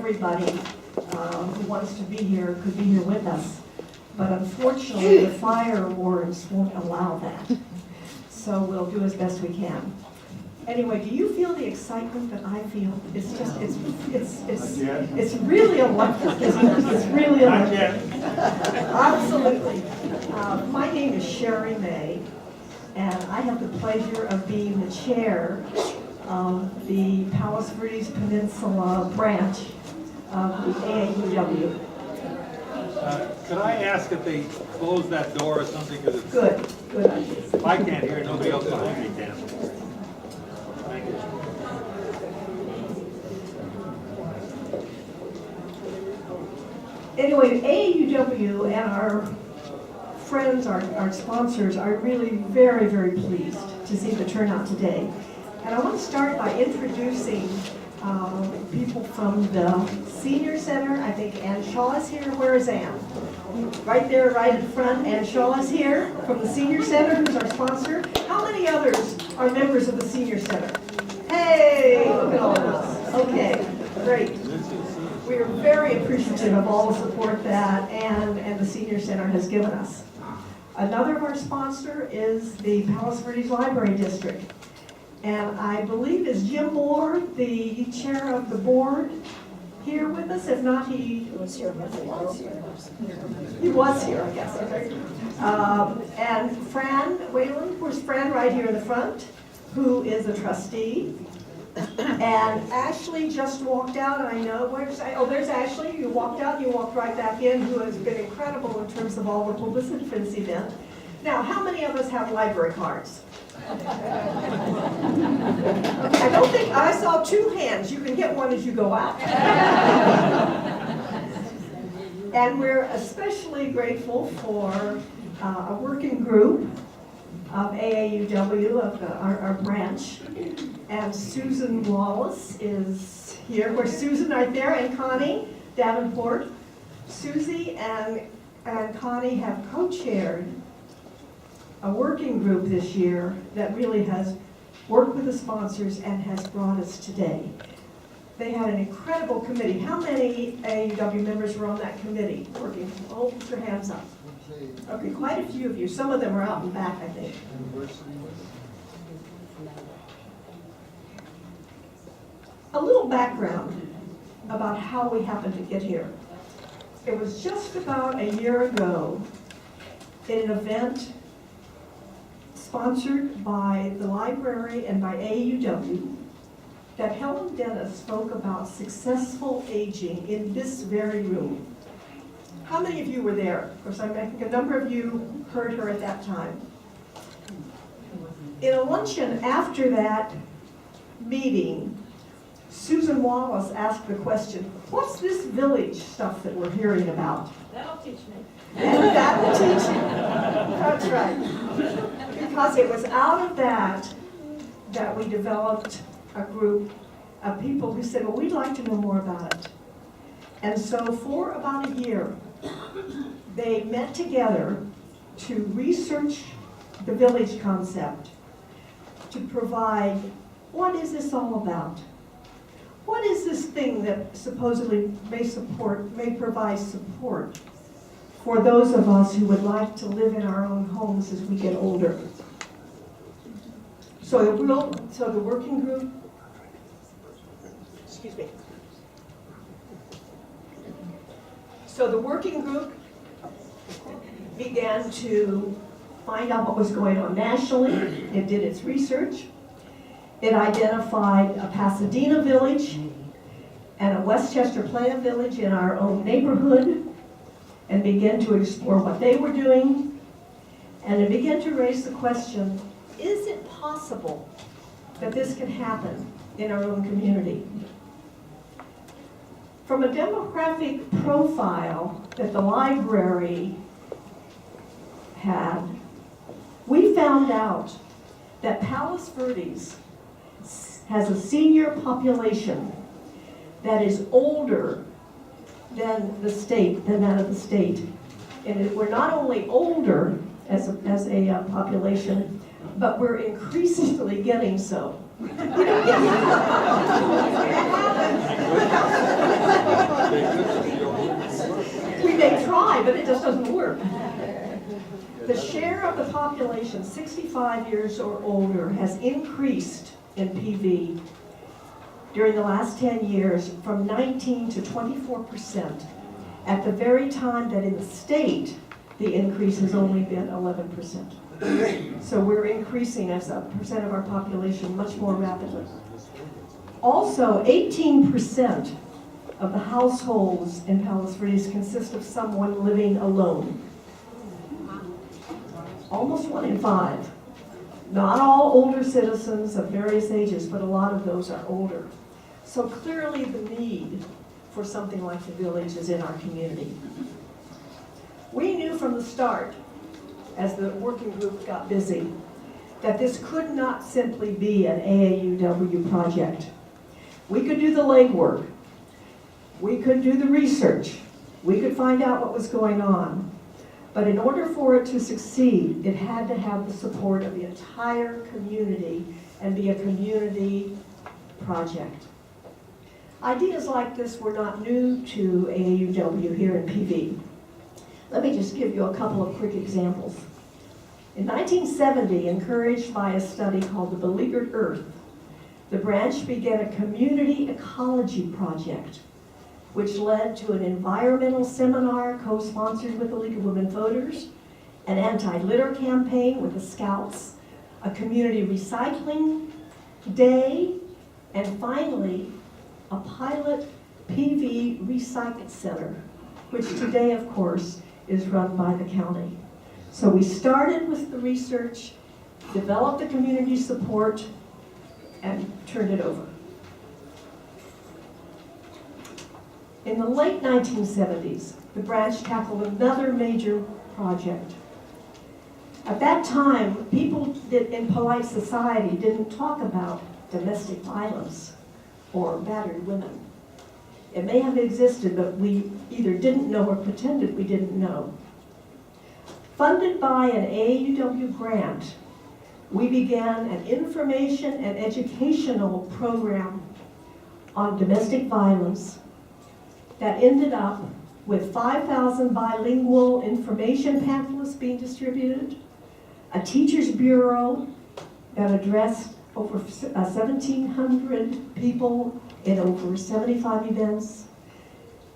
everybody who wants to be here could be here with us. But unfortunately, the fire wards won't allow that. So we'll do as best we can. Anyway, do you feel the excitement that I feel? It's just, it's really electric, isn't it? It's really electric. Absolutely. My name is Sherry May, and I have the pleasure of being the chair of the Palos Verdes Peninsula branch of the AAUW. Could I ask if they close that door or something? Because Good. if I can't hear, nobody else behind me can. Thank you. Anyway, AAUW and our friends, our sponsors, are really very, very pleased to see the turnout today. And I want to start by introducing people from the Senior Center. I think Ann Shaw is here. Where is Ann? Right there, right in front. Ann Shaw is here from the Senior Center, who's our sponsor. How many others are members of the Senior Center? Hey, look at all of us. Okay, great. We are very appreciative of all the support that Ann and the Senior Center has given us. Another of our sponsor is the Palos Verdes Library District. And I believe is Jim Moore, the chair of the board, here with us? If not, he was here. He was here, I guess. Okay. And Fran Whalen, where's Fran right here in the front, who is a trustee. And Ashley just walked out, and I know, there's Ashley. You walked out, you walked right back in, who has been incredible in terms of all the publicity for this event. Now, how many of us have library cards? I don't think, I saw 2 hands. You can get one as you go out. And we're especially grateful for a working group of AAUW, of our branch. And Susan Wallace is here. Where's Susan right there? And Connie Davenport. Susie and Connie have co-chaired a working group this year that really has worked with the sponsors and has brought us today. They had an incredible committee. How many AAUW members were on that committee working? Oh, put your hands up. Okay, quite a few of you. Some of them are out and back, I think. A little background about how we happened to get here. It was just about a year ago in an event sponsored by the library and by AAUW that Helen Dennis spoke about successful aging in this very room. How many of you were there? Of course, I think a number of you heard her at that time. In a luncheon after that meeting, Susan Wallace asked the question, what's this village stuff that we're hearing about? That'll teach me. And that will teach you. That's right. Because it was out of that we developed a group of people who said, well, we'd like to know more about it. And so for about a year, they met together to research the village concept, to provide, what is this all about? What is this thing that supposedly may provide support for those of us who would like to live in our own homes as we get older? So the working group, excuse me. So the working group began to find out what was going on nationally. It did its research. It identified a Pasadena village and a Westchester Plano village in our own neighborhood and began to explore what they were doing. And it began to raise the question, is it possible that this can happen in our own community? From a demographic profile that the library had, we found out that Palos Verdes has a senior population that is older than that of the state. And we're not only older as a population, but we're increasingly getting so. but it just doesn't work. The share of the population 65 years or older has increased in PV during the last 10 years from 19 to 24%, at the very time that in the state, the increase has only been 11%. So we're increasing as a percent of our population much more rapidly. Also, 18% of the households in Palos Verdes consist of someone living alone. Almost 1 in 5. Not all older citizens of various ages, but a lot of those are older. So clearly the need for something like the village is in our community. We knew from the start, as the working group got busy, that this could not simply be an AAUW project. We could do the legwork. We could do the research. We could find out what was going on. But in order for it to succeed, it had to have the support of the entire community and be a community project. Ideas like this were not new to AAUW here in PV. Let me just give you a couple of quick examples. In 1970, encouraged by a study called The Beleaguered Earth, the branch began a community ecology project, which led to an environmental seminar co-sponsored with the League of Women Voters, an anti-litter campaign with the Scouts, a community recycling day, and finally, a pilot PV recycle center, which today, of course, is run by the county. So we started with the research, developed the community support, and turned it over. In the late 1970s, the branch tackled another major project. At that time, people in polite society didn't talk about domestic violence or battered women. It may have existed, but we either didn't know or pretended we didn't know. Funded by an AAUW grant, we began an information and educational program on domestic violence that ended up with 5,000 bilingual information pamphlets being distributed, a teachers bureau that addressed over 1,700 people in over 75 events,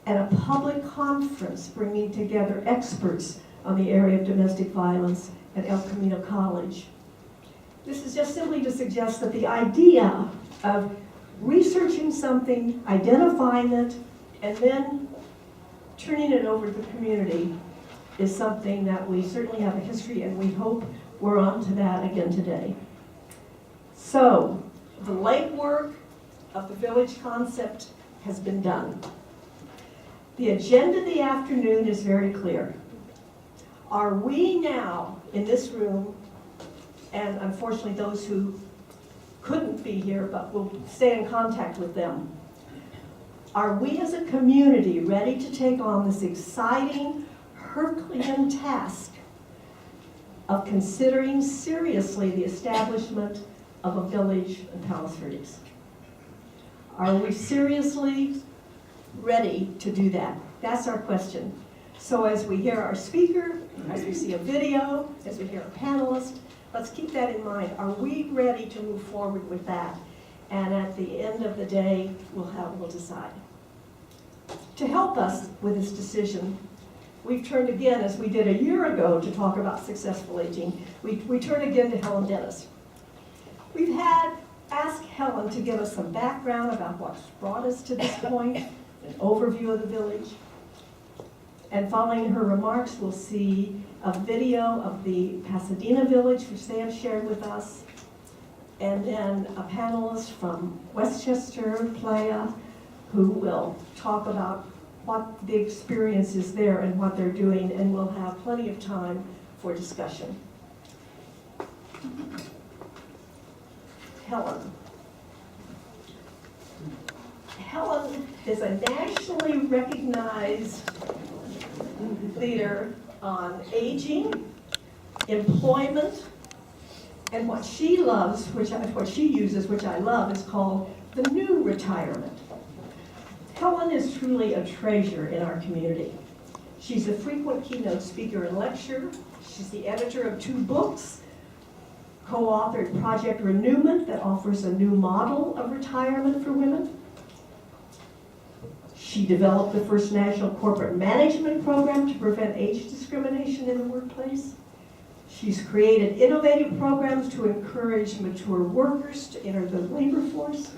and a public conference bringing together experts on the area of domestic violence at El Camino College. This is just simply to suggest that the idea of researching something, identifying it, and then turning it over to the community is something that we certainly have a history, and we hope we're on to that again today. So, the legwork of the village concept has been done. The agenda of the afternoon is very clear. Are we now in this room, and unfortunately those who couldn't be here but will stay in contact with them, are we as a community ready to take on this exciting Herculean task of considering seriously the establishment of a village in Palos Verdes? Are we seriously ready to do that? That's our question. So as we hear our speaker, as we see a video, as we hear a panelist, let's keep that in mind. Are we ready to move forward with that? And at the end of the day, we'll decide. To help us with this decision, we've turned again, as we did a year ago to talk about successful aging, we turn again to Helen Dennis. We've asked Helen to give us some background about what's brought us to this point, an overview of the village. And following her remarks, we'll see a video of the Pasadena village, which they have shared with us, and then a panelist from Westchester, Playa, who will talk about what the experience is there and what they're doing, and we'll have plenty of time for discussion. Helen. Helen is a nationally recognized leader on aging, employment, and what she loves, what she uses, which I love, is called the new retirement. Helen is truly a treasure in our community. She's a frequent keynote speaker and lecturer. She's the editor of 2 books, co-authored Project Renewment that offers a new model of retirement for women. She developed the first national corporate management program to prevent age discrimination in the workplace. She's created innovative programs to encourage mature workers to enter the labor force.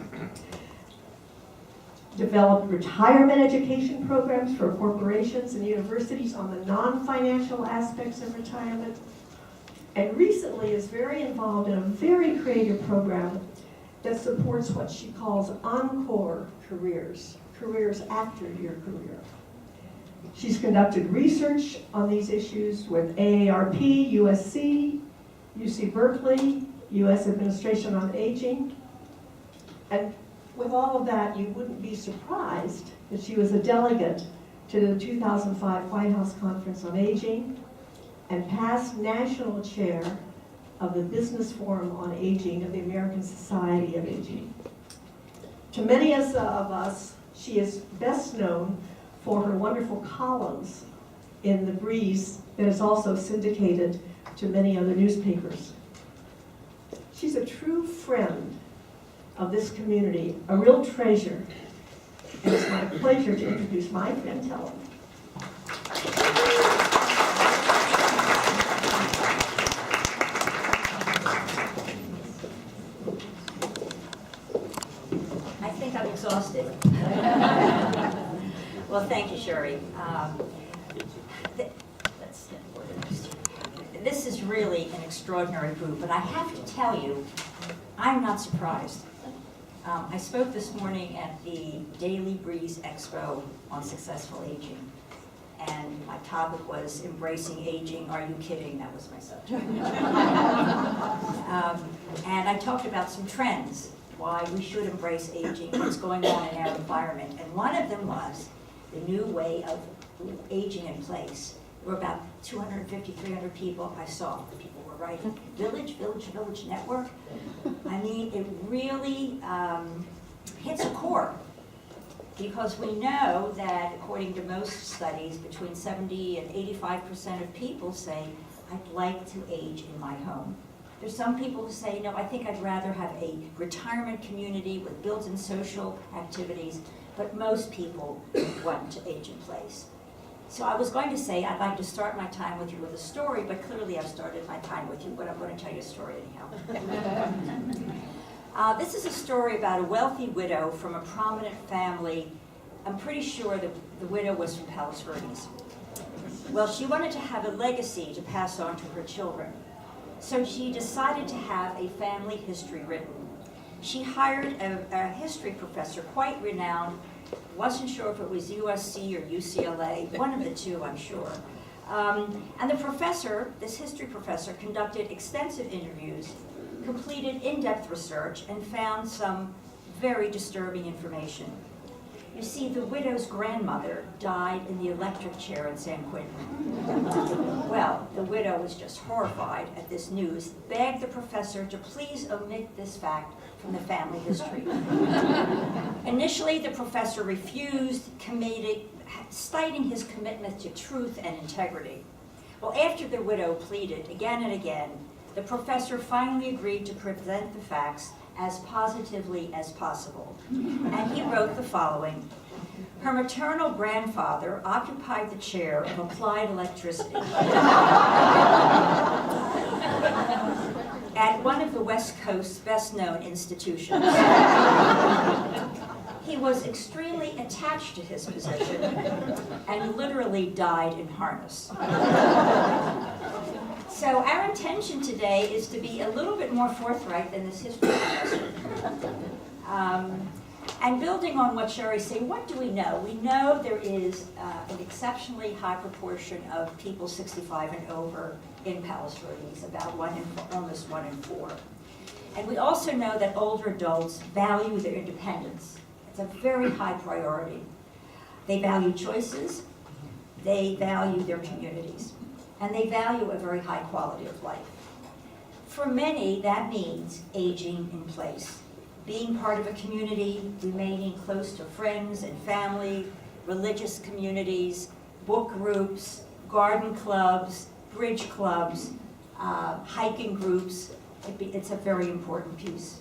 Developed retirement education programs for corporations and universities on the non-financial aspects of retirement. And recently is very involved in a very creative program that supports what she calls encore careers, careers after your career. She's conducted research on these issues with AARP, USC, UC Berkeley, US Administration on Aging. And with all of that, you wouldn't be surprised that she was a delegate to the 2005 White House Conference on Aging and past national chair of the Business Forum on Aging of the American Society of Aging. To many of us, she is best known for her wonderful columns in The Breeze that is also syndicated to many other newspapers. She's a true friend of this community, a real treasure, and it's my pleasure to introduce my friend Helen. I think I'm exhausted. Well, thank you, Sherry. Let's get organized. This is really an extraordinary group, but I have to tell you, I'm not surprised. I spoke this morning at the Daily Breeze Expo on successful aging, and my topic was embracing aging. Are you kidding? That was my subject. And I talked about some trends, why we should embrace aging, what's going on in our environment. And one of them was the new way of aging in place. There were about 250, 300 people I saw. People were writing, village network. I mean, it really hits a core. Because we know that, according to most studies, between 70 and 85% of people say, I'd like to age in my home. There's some people who say, no, I think I'd rather have a retirement community with built-in social activities, but most people want to age in place. So I was going to say, I'd like to start my time with you with a story, but clearly I've started my time with you, but I'm going to tell you a story anyhow. This is a story about a wealthy widow from a prominent family. I'm pretty sure that the widow was from Palos Verdes. Well, she wanted to have a legacy to pass on to her children. So she decided to have a family history written. She hired a history professor, quite renowned. Wasn't sure if it was USC or UCLA, one of the two, I'm sure. And the professor, this history professor, conducted extensive interviews, completed in-depth research, and found some very disturbing information. You see, the widow's grandmother died in the electric chair in San Quentin. Well, the widow was just horrified at this news, begged the professor to please omit this fact from the family history. Initially, the professor refused, citing his commitment to truth and integrity. Well, after the widow pleaded again and again, the professor finally agreed to present the facts as positively as possible. And he wrote the following. Her maternal grandfather occupied the chair of applied electricity at one of the West Coast's best-known institutions. He was extremely attached to his position and literally died in harness. So our intention today is to be a little bit more forthright than this history professor. And building on what Sherry said, what do we know? We know there is an exceptionally high proportion of people 65 and over in Palos Verdes, about almost 1 in 4. And we also know that older adults value their independence. It's a very high priority. They value choices, they value their communities, and they value a very high quality of life. For many, that means aging in place, being part of a community, remaining close to friends and family, religious communities, book groups, garden clubs, bridge clubs, hiking groups. It's a very important piece.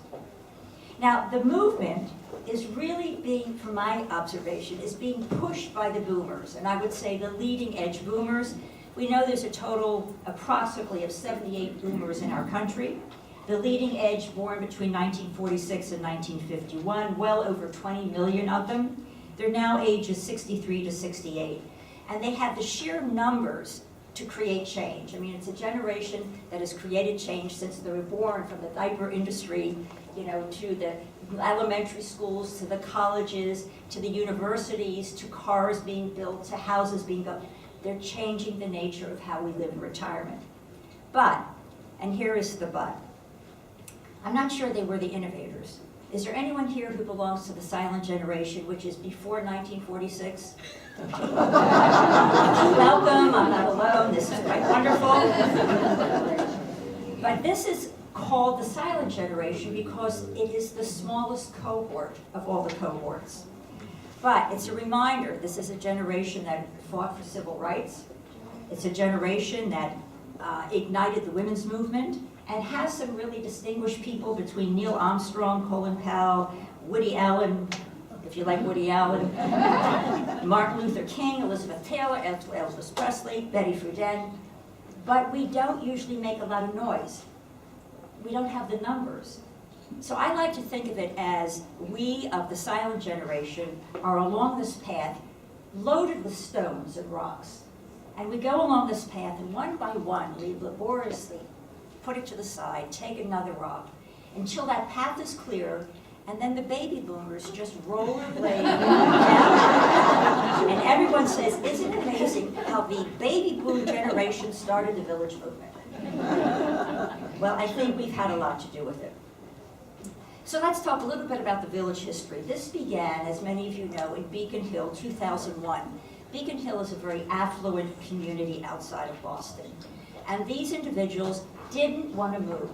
Now, the movement is really being, from my observation, is being pushed by the boomers, and I would say the leading edge boomers. We know there's a total approximately of 78 boomers in our country. The leading edge born between 1946 and 1951, well over 20 million of them. They're now ages 63 to 68. And they have the sheer numbers to create change. I mean, it's a generation that has created change since they were born, from the diaper industry, you know, to the elementary schools, to the colleges, to the universities, to cars being built, to houses being built. They're changing the nature of how we live in retirement. But, and here is the but, I'm not sure they were the innovators. Is there anyone here who belongs to the silent generation, which is before 1946? Welcome, I'm not alone, this is quite wonderful. But this is called the silent generation because it is the smallest cohort of all the cohorts. But it's a reminder, this is a generation that fought for civil rights. It's a generation that ignited the women's movement and has some really distinguished people between Neil Armstrong, Colin Powell, Woody Allen, if you like Woody Allen, Martin Luther King, Elizabeth Taylor, Elvis Presley, Betty Friedan. But we don't usually make a lot of noise. We don't have the numbers. So I like to think of it as we of the silent generation are along this path loaded with stones and rocks. And we go along this path and one by one we laboriously put it to the side, take another rock, until that path is clear, and then the baby boomers just rollerblade down. And everyone says, isn't it amazing how the baby boom generation started the village movement? Well, I think we've had a lot to do with it. So let's talk a little bit about the village history. This began, as many of you know, in Beacon Hill, 2001. Beacon Hill is a very affluent community outside of Boston. And these individuals didn't want to move.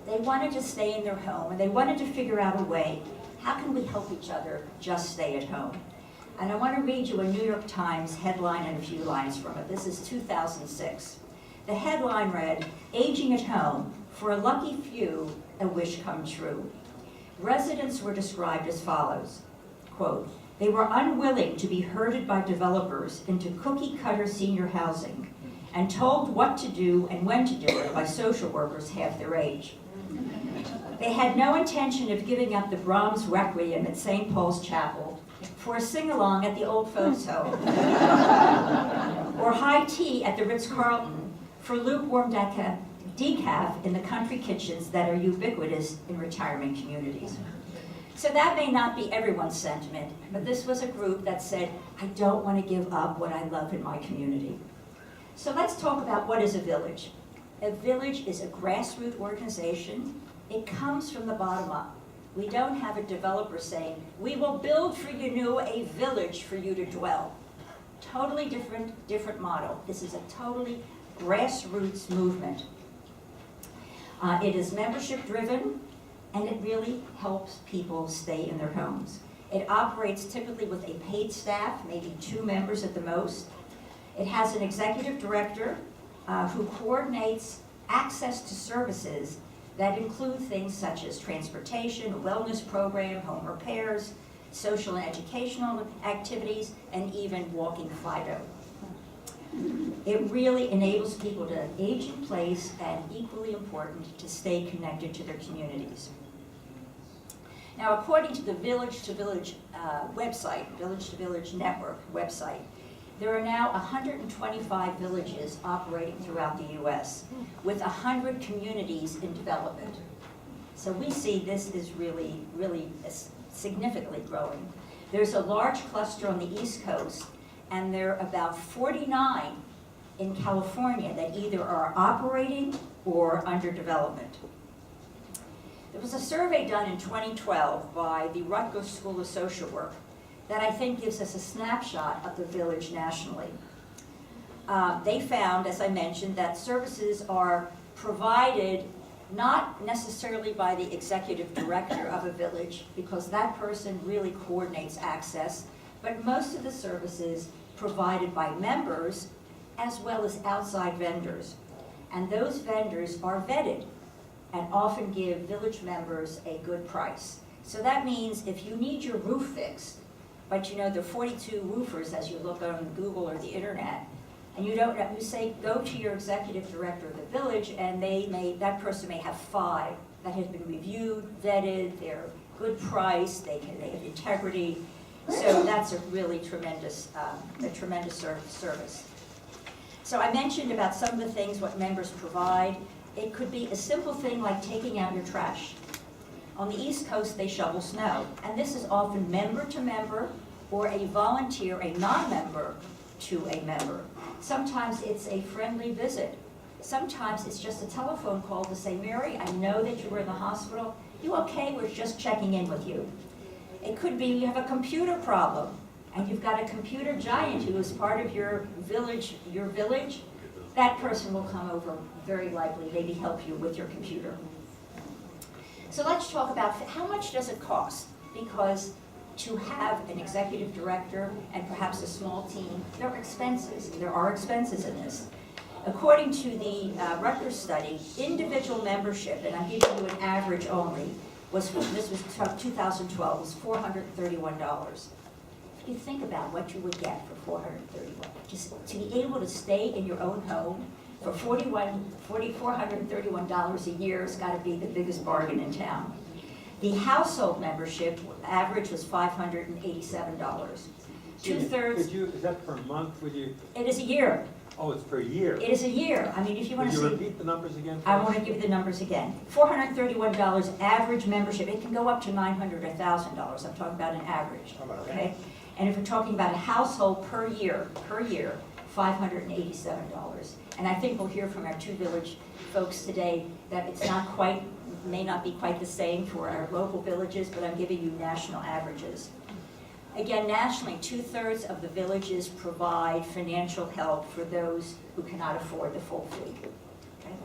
They wanted to stay in their home, and they wanted to figure out a way, how can we help each other just stay at home? And I want to read you a New York Times headline and a few lines from it. This is 2006. The headline read, "Aging at home, for a lucky few, a wish come true." Residents were described as follows, quote, "They were unwilling to be herded by developers into cookie-cutter senior housing and told what to do and when to do it by social workers half their age. They had no intention of giving up the Brahms Requiem at St. Paul's Chapel for a sing-along at the old folks' home, or high tea at the Ritz-Carlton for lukewarm decaf in the country kitchens that are ubiquitous in retirement communities." So that may not be everyone's sentiment, but this was a group that said, I don't want to give up what I love in my community. So let's talk about what is a village. A village is a grassroots organization. It comes from the bottom up. We don't have a developer saying, we will build for you a village for you to dwell. Totally different model. This is a totally grassroots movement. It is membership driven, and it really helps people stay in their homes. It operates typically with a paid staff, maybe 2 members at the most. It has an executive director who coordinates access to services that include things such as transportation, a wellness program, home repairs, social and educational activities, and even walking Fido. It really enables people to age in place, and equally important, to stay connected to their communities. Now, according to the Village to Village website, Village to Village Network website, there are now 125 villages operating throughout the U.S. with 100 communities in development. So we see this is really significantly growing. There's a large cluster on the East Coast, and there are about 49 in California that either are operating or under development. There was a survey done in 2012 by the Rutgers School of Social Work that I think gives us a snapshot of the village nationally. They found, as I mentioned, that services are provided not necessarily by the executive director of a village, because that person really coordinates access, but most of the services provided by members as well as outside vendors. And those vendors are vetted and often give village members a good price. So that means if you need your roof fixed, but you know there are 42 roofers as you look on Google or the internet, and you don't know, you say go to your executive director of the village, and that person may have 5 that have been reviewed, vetted, they're good price, they have integrity. So that's a really tremendous service. So I mentioned about some of the things what members provide. It could be a simple thing like taking out your trash. On the East Coast, they shovel snow, and this is often member to member or a volunteer, a non-member to a member. Sometimes it's a friendly visit. Sometimes it's just a telephone call to say, Mary, I know that you were in the hospital. You okay? We're just checking in with you. It could be you have a computer problem, and you've got a computer giant who is part of your village. That person will come over very likely, maybe help you with your computer. So let's talk about how much does it cost? Because to have an executive director and perhaps a small team, there are expenses. There are expenses in this. According to the Rutgers study, individual membership, and I'm giving you an average only, this was 2012, was $431. If you think about what you would get for $431, just to be able to stay in your own home for $431 a year has got to be the biggest bargain in town. The household membership average was $587. Two-thirds. Is that per month? It is a year. Oh, it's per year. It is a year. I mean, if you want to see. Would you repeat the numbers again? I want to give you the numbers again. $431 average membership. It can go up to $900 or $1,000. I'm talking about an average. Okay. And if we're talking about a household per year, $587. And I think we'll hear from our 2 village folks today that it's not quite, may not be quite the same for our local villages, but I'm giving you national averages. Again, nationally, 2/3 of the villages provide financial help for those who cannot afford the full fee. Okay?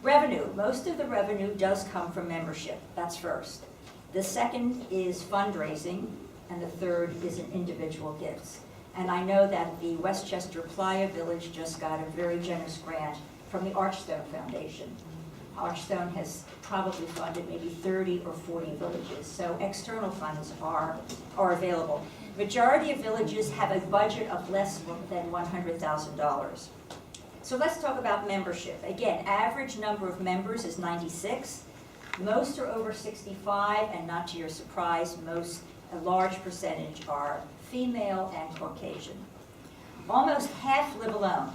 Revenue. Most of the revenue does come from membership. That's first. The second is fundraising, and the third is in individual gifts. And I know that the Westchester Playa Village just got a very generous grant from the Archstone Foundation. Archstone has probably funded maybe 30 or 40 villages, so external funds are available. Majority of villages have a budget of less than $100,000. So let's talk about membership. Again, average number of members is 96. Most are over 65, and not to your surprise, a large percentage are female and Caucasian. Almost half live alone.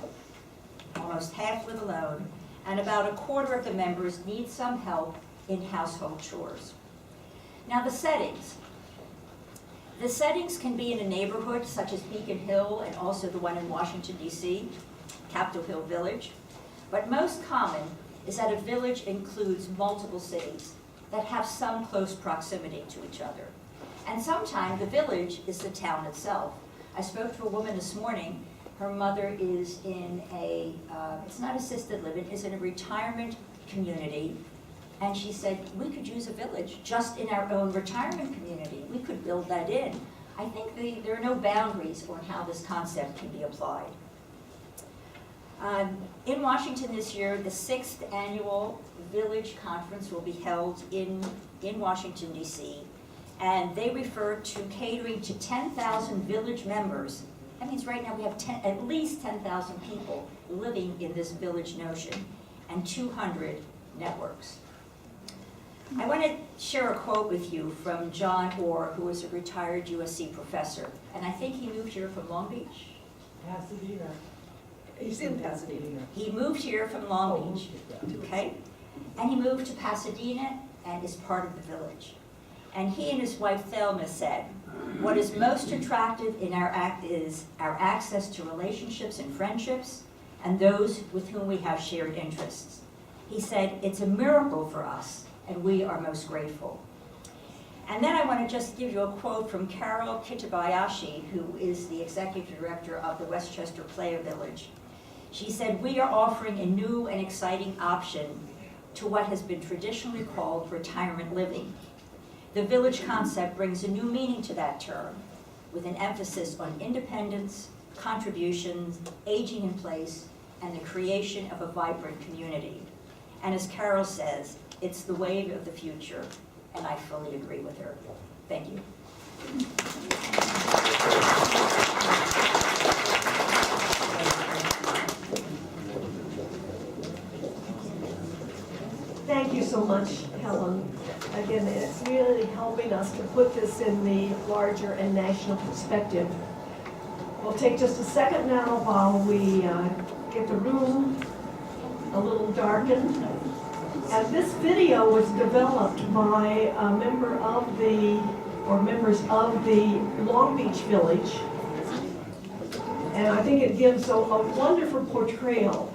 And about 1/4 of the members need some help in household chores. Now the settings. The settings can be in a neighborhood such as Beacon Hill and also the one in Washington, D.C., Capitol Hill Village. But most common is that a village includes multiple cities that have some close proximity to each other. And sometimes the village is the town itself. I spoke to a woman this morning. Her mother is in it's not assisted living, it's in a retirement community. And she said, we could use a village just in our own retirement community. We could build that in. I think there are no boundaries on how this concept can be applied. In Washington this year, the 6th annual Village Conference will be held in Washington, D.C. And they refer to catering to 10,000 village members. That means right now we have at least 10,000 people living in this village notion and 200 networks. I want to share a quote with you from John Orr, who is a retired USC professor. And I think he moved here from Long Beach. Pasadena. He's in Pasadena. He moved here from Long Beach, okay? And he moved to Pasadena and is part of the village. And he and his wife Thelma said, what is most attractive in our act is our access to relationships and friendships and those with whom we have shared interests. He said, it's a miracle for us, and we are most grateful. And then I want to just give you a quote from Carol Kitabayashi, who is the executive director of the Westchester Playa Village. She said, we are offering a new and exciting option to what has been traditionally called retirement living. The village concept brings a new meaning to that term, with an emphasis on independence, contributions, aging in place, and the creation of a vibrant community. And as Carol says, it's the wave of the future, and I fully agree with her. Thank you. Thank you so much, Helen. Again, it's really helping us to put this in the larger and national perspective. We'll take just a second now while we get the room a little darkened. And this video was developed by a member of members of the Long Beach Village. And I think it gives a wonderful portrayal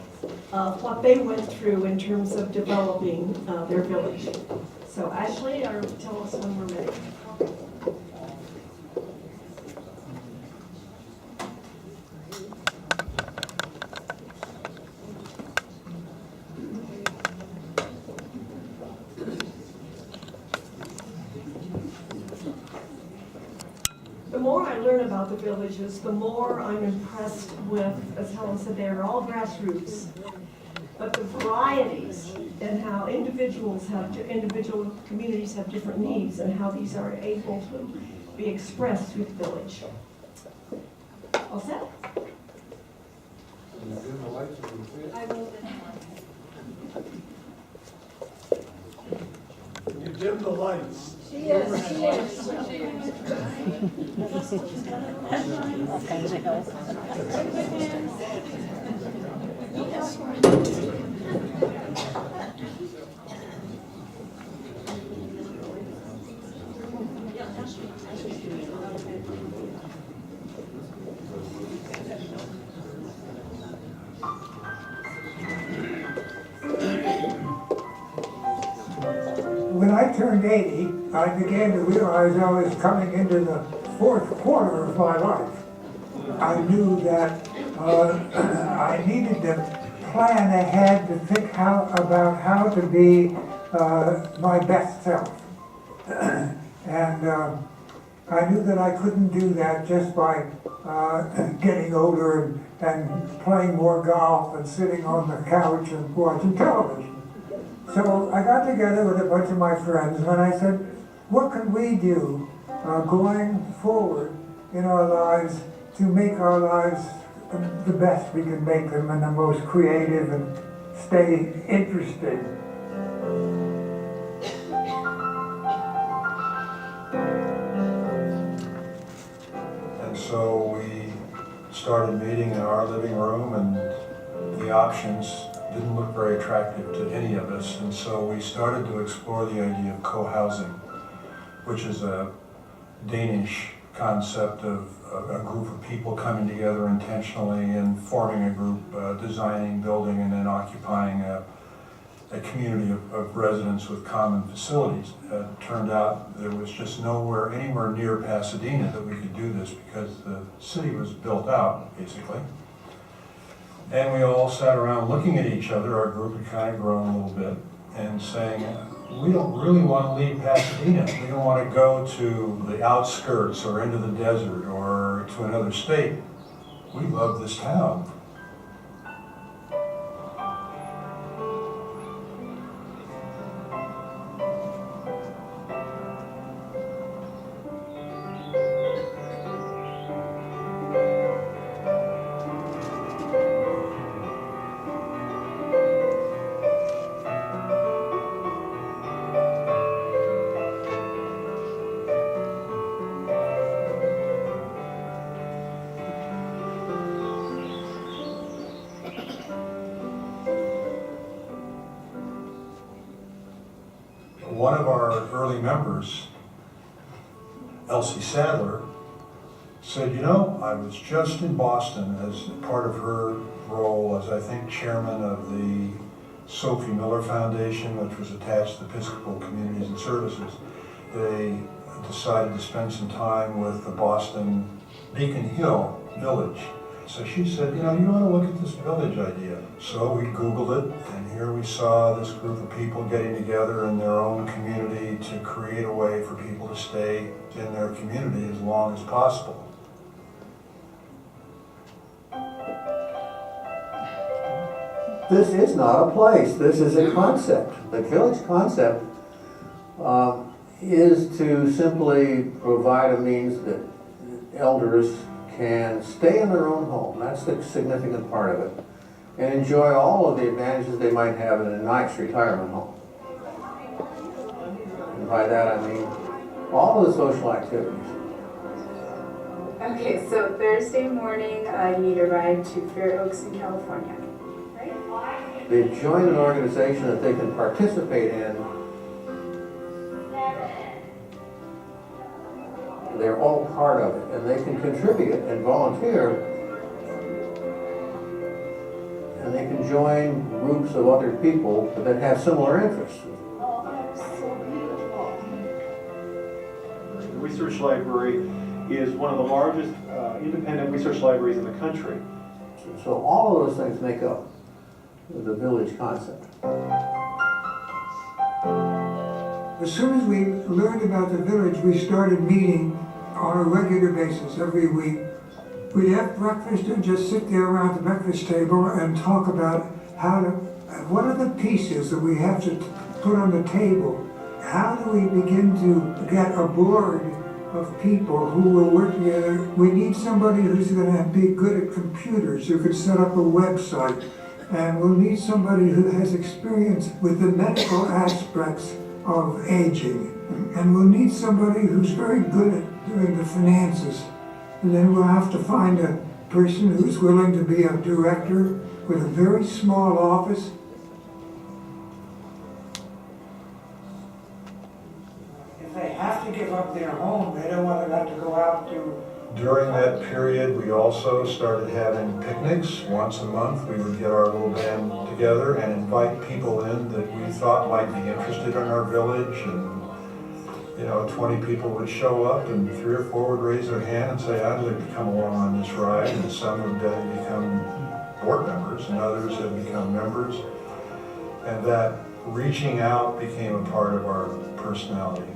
of what they went through in terms of developing their village. So Ashley, tell us when we're ready. The more I learn about the villages, the more I'm impressed with, as Helen said, they're all grassroots. But the varieties and how individual communities have different needs and how these are able to be expressed through the village. All set? I will. You dim the lights. She is, she is. All kinds of help. When I turned 80, I began to realize I was coming into the fourth quarter of my life. I knew that I needed to plan ahead to think about how to be my best self. And I knew that I couldn't do that just by getting older and playing more golf and sitting on the couch and watching television. So I got together with a bunch of my friends and I said, what can we do going forward in our lives to make our lives the best we can make them and the most creative and stay interested? And so we started meeting in our living room, and the options didn't look very attractive to any of us, and so we started to explore the idea of co-housing, which is a Danish concept of a group of people coming together intentionally and forming a group, designing, building, and then occupying a community of residents with common facilities. It turned out there was just anywhere near Pasadena that we could do this because the city was built out, basically. And we all sat around looking at each other, our group had kind of grown a little bit, and saying, we don't really want to leave Pasadena. We don't want to go to the outskirts or into the desert or to another state. We love this town. One of our early members, Elsie Sadler, said, you know, I was just in Boston as part of her role as, I think, chairman of the Sophie Miller Foundation, which was attached to Episcopal Communities and Services. They decided to spend some time with the Boston Beacon Hill Village. So she said, you know, you ought to look at this village idea. So we Googled it, and here we saw this group of people getting together in their own community to create a way for people to stay in their community as long as possible. this is not a place, this is a concept. The village concept is to simply provide a means that elders can stay in their own home. That's the significant part of it. And enjoy all of the advantages they might have in a nice retirement home. And by that I mean all of the social activities. Okay, so Thursday morning, you need a ride to Fair Oaks in California, right? They join an organization that they can participate in. They're all part of it, and they can contribute and volunteer. And they can join groups of other people that have similar interests. The research library is one of the largest independent research libraries in the country. So all of those things make up the village concept. As soon as we learned about the village, we started meeting on a regular basis every week. We'd have breakfast and just sit there around the breakfast table and talk about what are the pieces that we have to put on the table? How do we begin to get a board of people who will work together? We need somebody who's going to be good at computers, who can set up a website. And we'll need somebody who has experience with the medical aspects of aging. And we'll need somebody who's very good at doing the finances. And then we'll have to find a person who's willing to be a director with a very small office. If they have to give up their home, they don't want to have to go out to... During that period, we also started having picnics. Once a month, we would get our little band together and invite people in that we thought might be interested in our village. And 20 people would show up, and 3 or 4 would raise their hand and say, I'd like to come along on this ride. And some would then become board members, and others have become members. And that reaching out became a part of our personality.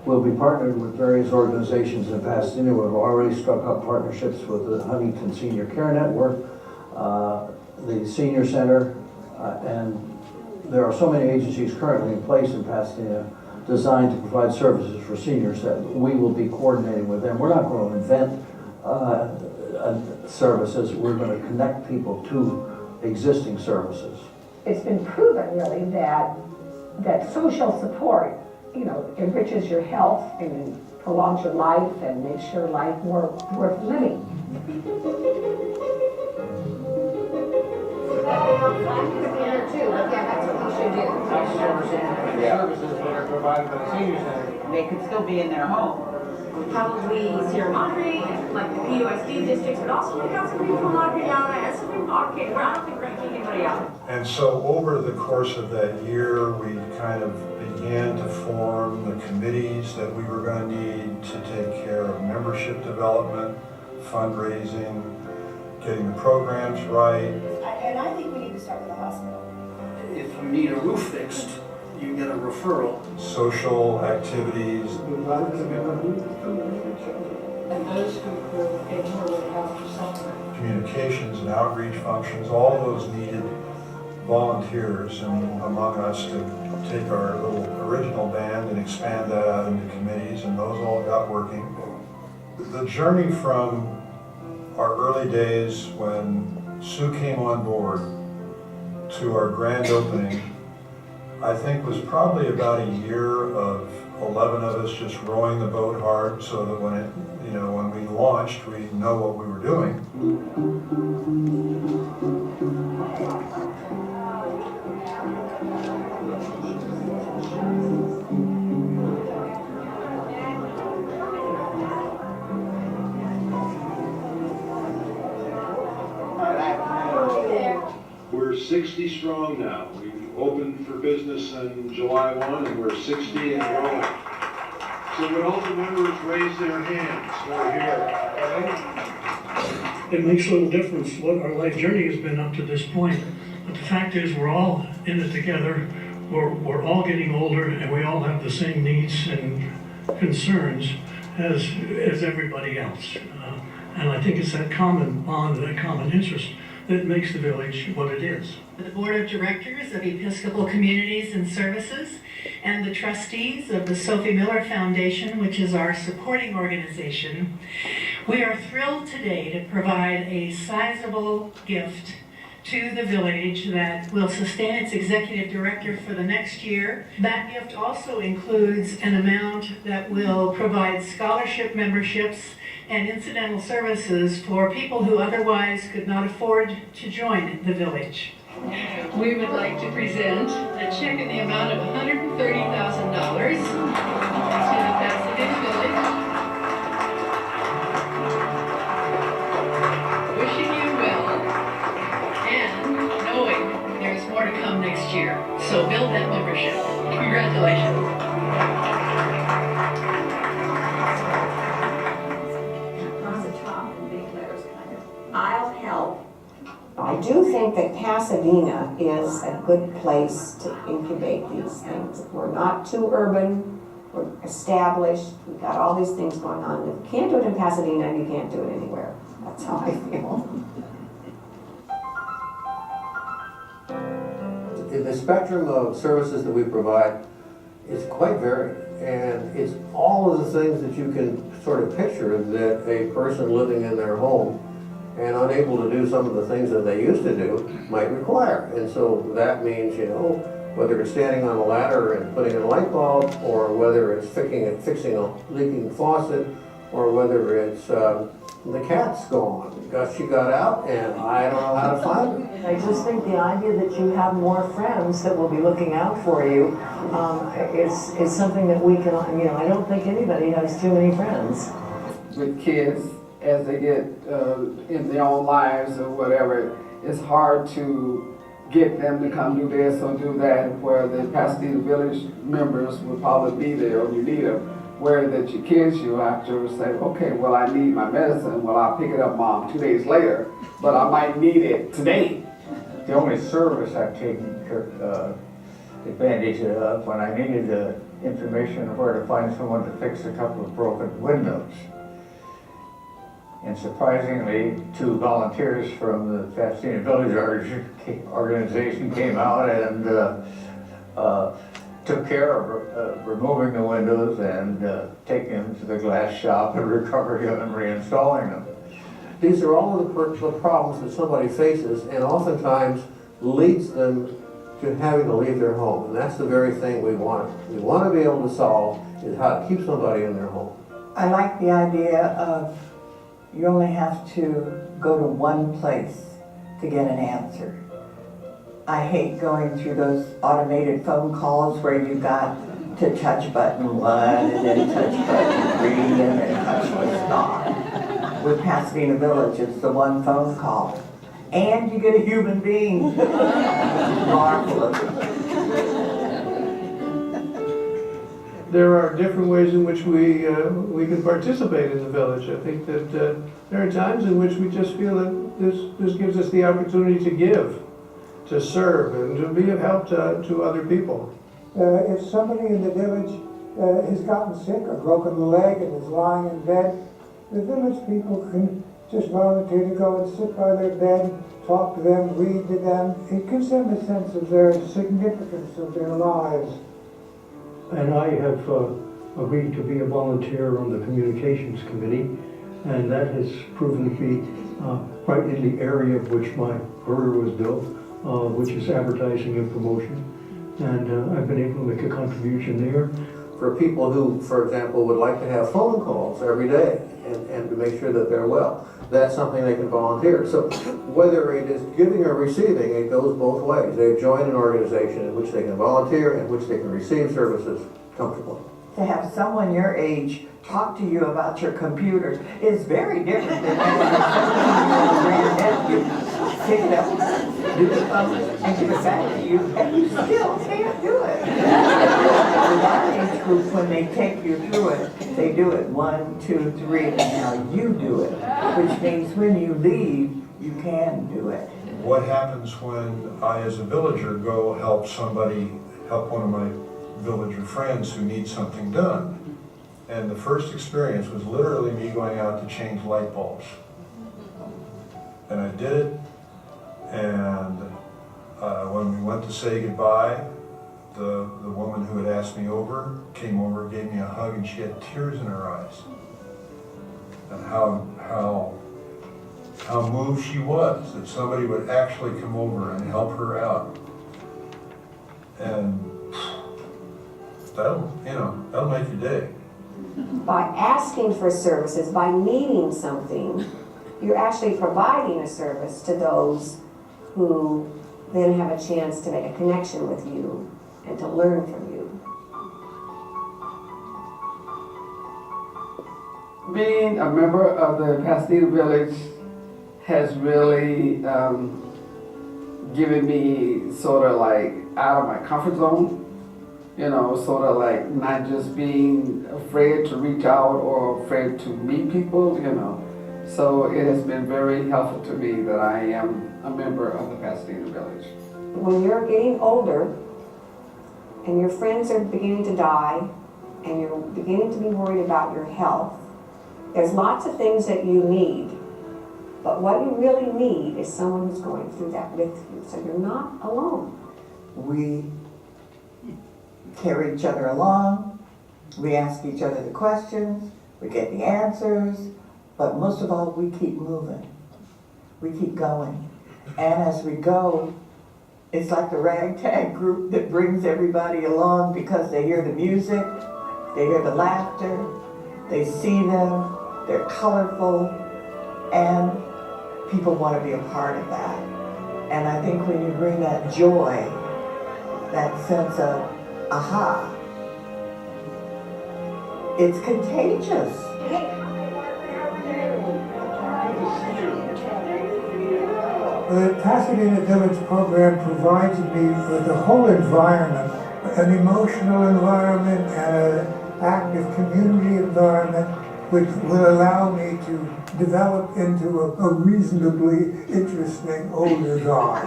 We'll be partnered with various organizations in Pasadena. We've already struck up partnerships with the Huntington Senior Care Network, the Senior Center, and there are so many agencies currently in place in Pasadena designed to provide services for seniors that we will be coordinating with them. We're not going to invent services. We're going to connect people to existing services. It's been proven really that social support, enriches your health and prolongs your life and makes your life more worth living. Services that are provided by the senior center, they could still be in their home. Probably Sierra Madre, like the PUSD districts, but also we got some people knocking down at some market where I don't think we're going to kick anybody out. And so over the course of that year, we kind of began to form the committees that we were going to need to take care of membership development, fundraising, getting the programs right. And I think we need to start with the hospital. If you need a roof fixed, you get a referral. Social activities. And those who get more would have to something. Communications and outreach functions, all those needed volunteers and among us to take our little original band and expand that out into committees, and those all got working. The journey from our early days when Sue came on board to our grand opening, I think was probably about a year of 11 of us just rowing the boat hard so that when we launched, we know what we were doing. We're 60 strong now. We opened for business on July 1 and we're 60 and growing. So would all the members raise their hands? We're here. It makes a little difference what our life journey has been up to this point. But the fact is we're all in it together. We're all getting older and we all have the same needs and concerns. as everybody else. And I think it's that common bond, that common interest that makes the village what it is. The Board of Directors of Episcopal Communities and Services and the trustees of the Sophie Miller Foundation, which is our supporting organization, we are thrilled today to provide a sizable gift to the village that will sustain its executive director for the next year. That gift also includes an amount that will provide scholarship memberships and incidental services for people who otherwise could not afford to join the village. We would like to present a check in the amount of $130,000 to the Pasadena Village. Wishing you well and knowing there's more to come next year. So build that membership. Congratulations. I'll help. I do think that Pasadena is a good place to incubate these things. We're not too urban, we're established, we've got all these things going on. If you can't do it in Pasadena, you can't do it anywhere. That's how I feel. The spectrum of services that we provide is quite varied, and it's all of the things that you can sort of picture that a person living in their home and unable to do some of the things that they used to do might require. And so that means, you know, whether it's standing on a ladder and putting in a light bulb, or whether it's fixing a leaking faucet, or whether it's the cat's gone. She got out and I don't know how to find her. I just think the idea that you have more friends that will be looking out for you is something that we can, you know, I don't think anybody has too many friends. With kids, as they get in their own lives or whatever, it's hard to get them to come do this or do that, where the Pasadena Village members will probably be there or you need them. Where that your kids, you have to say, okay, well, I need my medicine. Well, I'll pick it up, Mom, 2 days later, but I might need it today. The only service I've taken advantage of when I needed information of where to find someone to fix a couple of broken windows. And surprisingly, 2 volunteers from the Pasadena Village organization came out and took care of removing the windows and taking them to the glass shop and recovering them and reinstalling them. These are all of the problems that somebody faces, and oftentimes leads them to having to leave their home. And that's the very thing we want. We want to be able to solve is how to keep somebody in their home. I like the idea of you only have to go to one place to get an answer. I hate going through those automated phone calls where you got to touch button 1 and then touch button 3 and then touch the star. With Pasadena Village, it's the one phone call. And you get a human being. Marvelous. There are different ways in which we can participate in the village. I think that there are times in which we just feel that this gives us the opportunity to give, to serve, and to be of help to other people. If somebody in the village has gotten sick or broken a leg and is lying in bed, the village people can just volunteer to go and sit by their bed, talk to them, read to them. It gives them a sense of their significance of their lives. And I have agreed to be a volunteer on the communications committee, and that has proven to be right in the area of which my career was built, which is advertising and promotion. And I've been able to make a contribution there. For people who, for example, would like to have phone calls every day and to make sure that they're well, that's something they can volunteer. So whether it is giving or receiving, it goes both ways. They've joined an organization in which they can volunteer, in which they can receive services comfortably. To have someone your age talk to you about your computer is very different than when you pick it up, do the phone, and give it back to you, and you still can't do it. With our age group, when they take you through it, they do it 1, 2, 3, and now you do it, which means when you leave, you can do it. What happens when I, as a villager, go help one of my villager friends who needs something done? And the first experience was literally me going out to change light bulbs. And I did it, and when we went to say goodbye, the woman who had asked me over came over, gave me a hug, and she had tears in her eyes. And how moved she was that somebody would actually come over and help her out. And that'll make your day. By asking for services, by needing something, you're actually providing a service to those who then have a chance to make a connection with you and to learn from you. Being a member of the Pasadena Village has really given me sort of like out of my comfort zone, you know, sort of like not just being afraid to reach out or afraid to meet people, you know. So it has been very helpful to me that I am a member of the Pasadena Village. When you're getting older and your friends are beginning to die and you're beginning to be worried about your health, there's lots of things that you need. But what you really need is someone who's going through that with you, so you're not alone. We carry each other along, we ask each other the questions, we get the answers, but most of all, we keep moving. We keep going. And as we go, it's like the ragtag group that brings everybody along because they hear the music, they hear the laughter, they see them, they're colorful, and people want to be a part of that. And I think when you bring that joy, that sense of, aha, it's contagious. The Pasadena Village program provides me with a whole environment, an emotional environment and an active community environment, which will allow me to develop into a reasonably interesting older guy.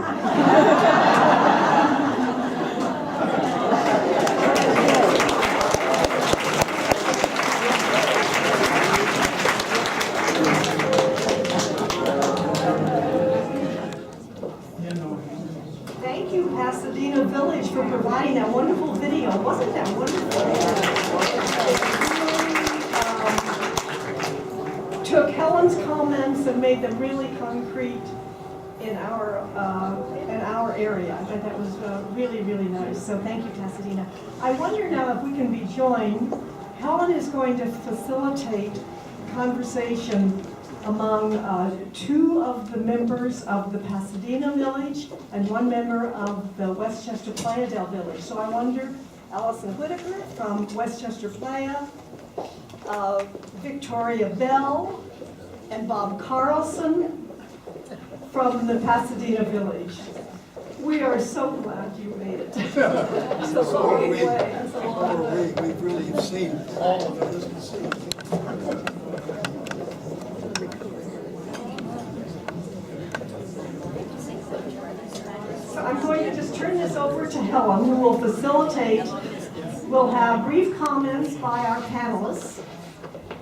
Thank you, Pasadena Village, for providing that wonderful video. Wasn't that wonderful? It really took Helen's comments and made them really concrete in our area. I thought that was really, really nice. So thank you, Pasadena. I wonder now if we can be joined. Helen is going to facilitate conversation among two of the members of the Pasadena Village and one member of the Westchester Playadale Village. So I wonder, Allison Whitaker from Westchester Playa, Victoria Bell, and Bob Carlson from the Pasadena Village. We are so glad you made it. It's a long way. It's a long way. We've really seen all of it, as you see. I'm going to just turn this over to Helen, who will facilitate. We'll have brief comments by our panelists,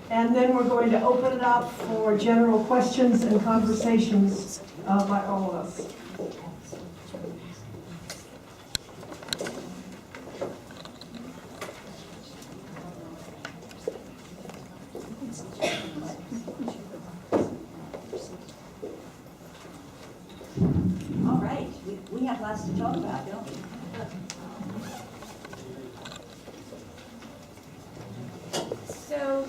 and then we're going to open it up for general questions and conversations by all of us. All right, we have lots to talk about, don't we? So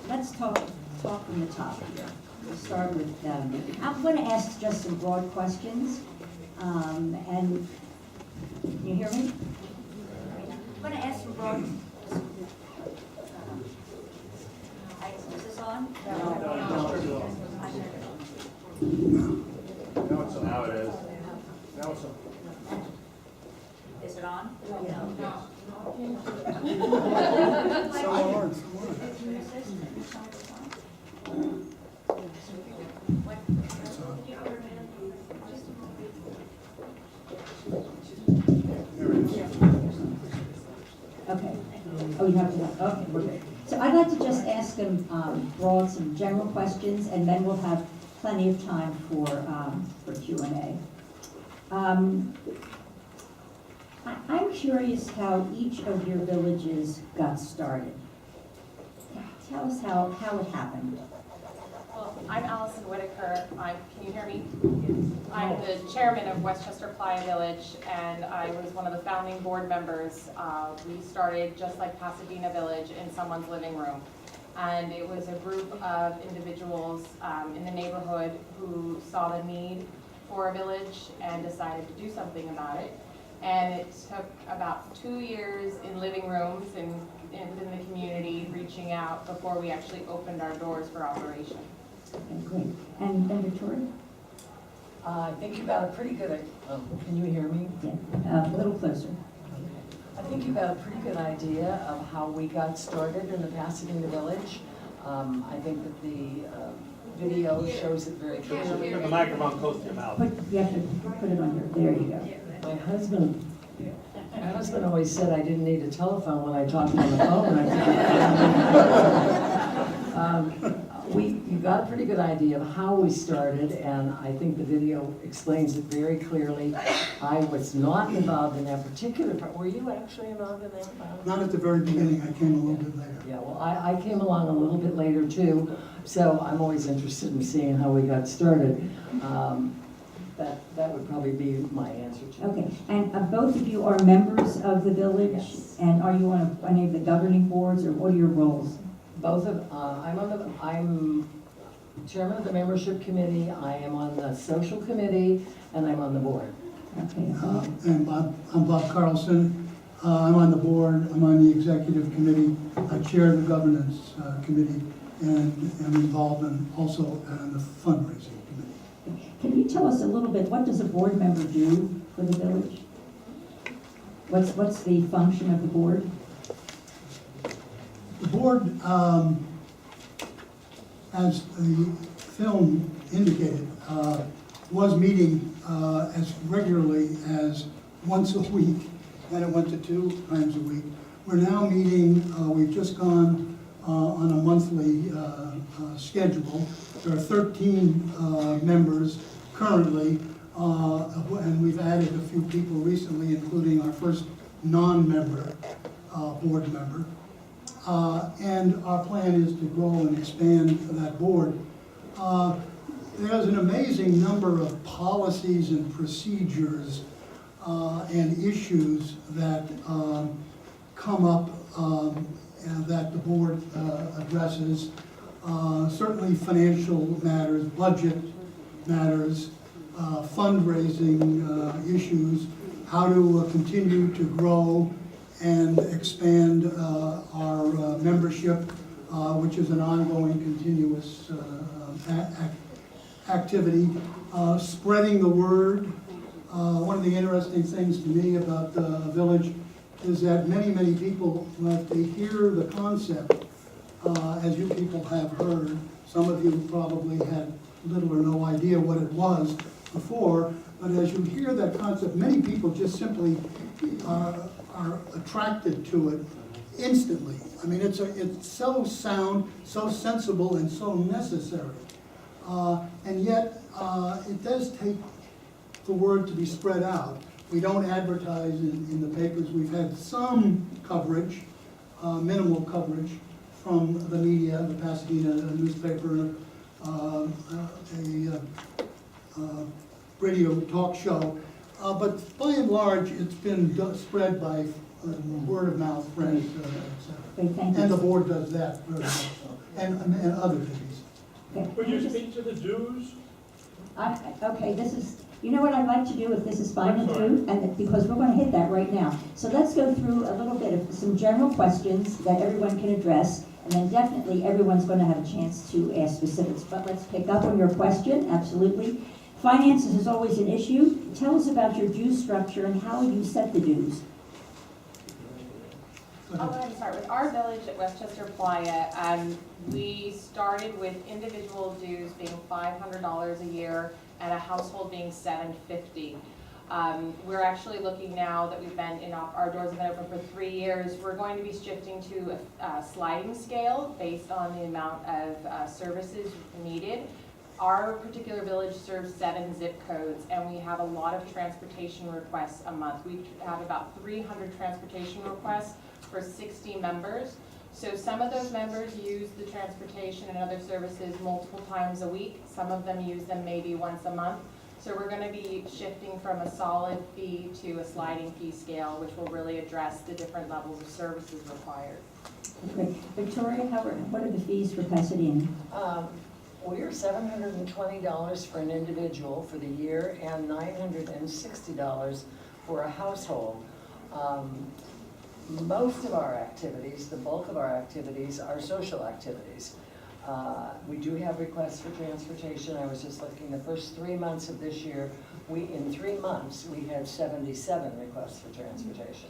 let's talk from the top here. We'll start with, I'm going to ask just some broad questions. And can you hear me? I'm going to ask some broad. Is this on? Now it is. Now it's on. Is it on? Okay. Oh, you have to. Okay, we're good. So I'd like to just ask them broad, some general questions, and then we'll have plenty of time for Q&A. I'm curious how each of your villages got started. Tell us how it happened. Well, I'm Allison Whitaker. Can you hear me? I'm the chairman of Westchester Playa Village, and I was one of the founding board members. We started just like Pasadena Village in someone's living room. And it was a group of individuals in the neighborhood who saw the need for a village and decided to do something about it. And it took about 2 years in living rooms and within the community reaching out before we actually opened our doors for operation. Okay, great. And Victoria? I think you got a pretty good, can you hear me? Yeah, a little closer. I think you got a pretty good idea of how we got started in the Pasadena Village. I think that the video shows it very clearly. Put the microphone close to your mouth. You have to put it on here. There you go. My husband always said I didn't need a telephone when I talked on the phone. You got a pretty good idea of how we started, and I think the video explains it very clearly. I was not involved in that particular part. Were you actually involved in that? Not at the very beginning, I came a little bit later. Yeah, well, I came along a little bit later too, so I'm always interested in seeing how we got started. That would probably be my answer to it. Okay, and both of you are members of the village? Yes. And are you on any of the governing boards, or what are your roles? Both of, I'm chairman of the membership committee, I am on the social committee, and I'm on the board. Okay. And I'm Bob Carlson. I'm on the board, I'm on the executive committee. I chair the governance committee and am involved also in the fundraising committee. Can you tell us a little bit, what does a board member do for the village? What's the function of the board? The board, as the film indicated, was meeting as regularly as once a week, then it went to 2 times a week. We're now meeting, we've just gone on a monthly schedule. There are 13 members currently, and we've added a few people recently, including our first non-member board member. And our plan is to grow and expand that board. There's an amazing number of policies and procedures and issues that come up and that the board addresses. Certainly financial matters, budget matters, fundraising issues, how to continue to grow and expand our membership, which is an ongoing, continuous activity. Spreading the word. One of the interesting things to me about the village is that many people, when they hear the concept, as you people have heard, some of you probably had little or no idea what it was before, but as you hear that concept, many people just simply are attracted to it instantly. I mean, it's so sound, so sensible, and so necessary. And yet, it does take the word to be spread out. We don't advertise in the papers. We've had some coverage, minimal coverage from the media, the Pasadena newspaper, a radio talk show. But by and large, it's been spread by word of mouth, friends, etc. And the board does that very much so, and other duties. Would you speak to the dues? Okay, this is, you know what I'd like to do, if this is fine with you, and because we're going to hit that right now. So let's go through a little bit of some general questions that everyone can address, and then definitely everyone's going to have a chance to ask specifics. But let's pick up on your question, absolutely. Finances is always an issue. Tell us about your dues structure and how you set the dues. I'll go ahead and start with our village at Westchester Playa. We started with individual dues being $500 a year and a household being $750. We're actually looking now that we've been our doors have been open for 3 years. We're going to be shifting to a sliding scale based on the amount of services needed. Our particular village serves 7 zip codes, and we have a lot of transportation requests a month. We have about 300 transportation requests for 60 members. So some of those members use the transportation and other services multiple times a week. Some of them use them maybe once a month. So we're going to be shifting from a solid fee to a sliding fee scale, which will really address the different levels of services required. Okay. Victoria, what are the fees for Pasadena? We're $720 for an individual for the year and $960 for a household. Most of our activities, the bulk of our activities, are social activities. We do have requests for transportation. I was just looking, the first 3 months of this year, in 3 months, we had 77 requests for transportation.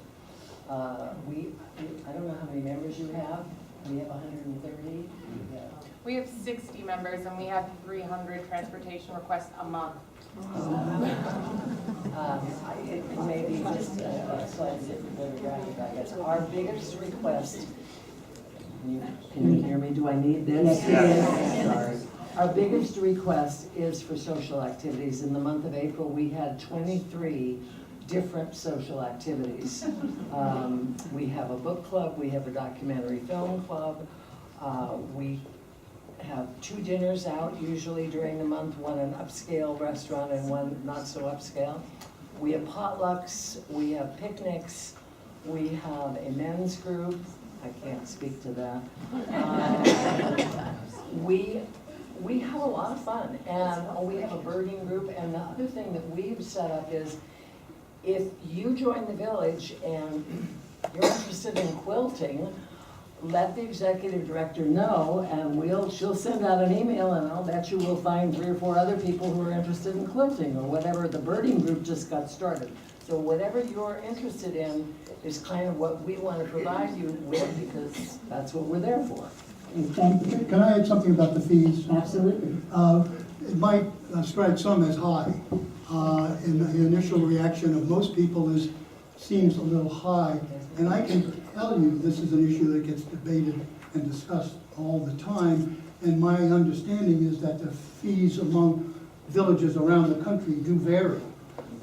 I don't know how many members you have. We have 130. Yeah. We have 60 members, and we have 300 transportation requests a month. It may be just a slightly different demographic, I guess. Our biggest request, can you hear me? Do I need this? Yes. Sorry. Our biggest request is for social activities. In the month of April, we had 23 different social activities. We have a book club, we have a documentary film club, we have 2 dinners out usually during the month, one an upscale restaurant and one not so upscale. We have potlucks, we have picnics, we have a men's group. I can't speak to that. We have a lot of fun, and we have a birding group, and the other thing that we've set up is if you join the village and you're interested in quilting, let the executive director know, and she'll send out an email, and I'll bet you we'll find 3 or 4 other people who are interested in quilting or whatever. The birding group just got started. So whatever you're interested in is kind of what we want to provide you with, because that's what we're there for. Can I add something about the fees? Absolutely. It might strike some as high. And the initial reaction of most people seems a little high. And I can tell you this is an issue that gets debated and discussed all the time. And my understanding is that the fees among villages around the country do vary.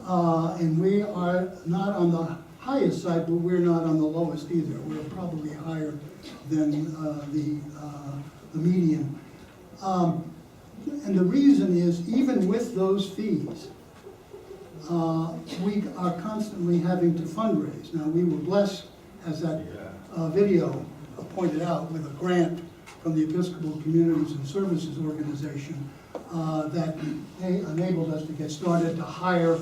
And we are not on the highest side, but we're not on the lowest either. We're probably higher than the median. And the reason is, even with those fees, we are constantly having to fundraise. Now, we were blessed, as that video pointed out, with a grant from the Episcopal Communities and Services Organization that enabled us to get started, to hire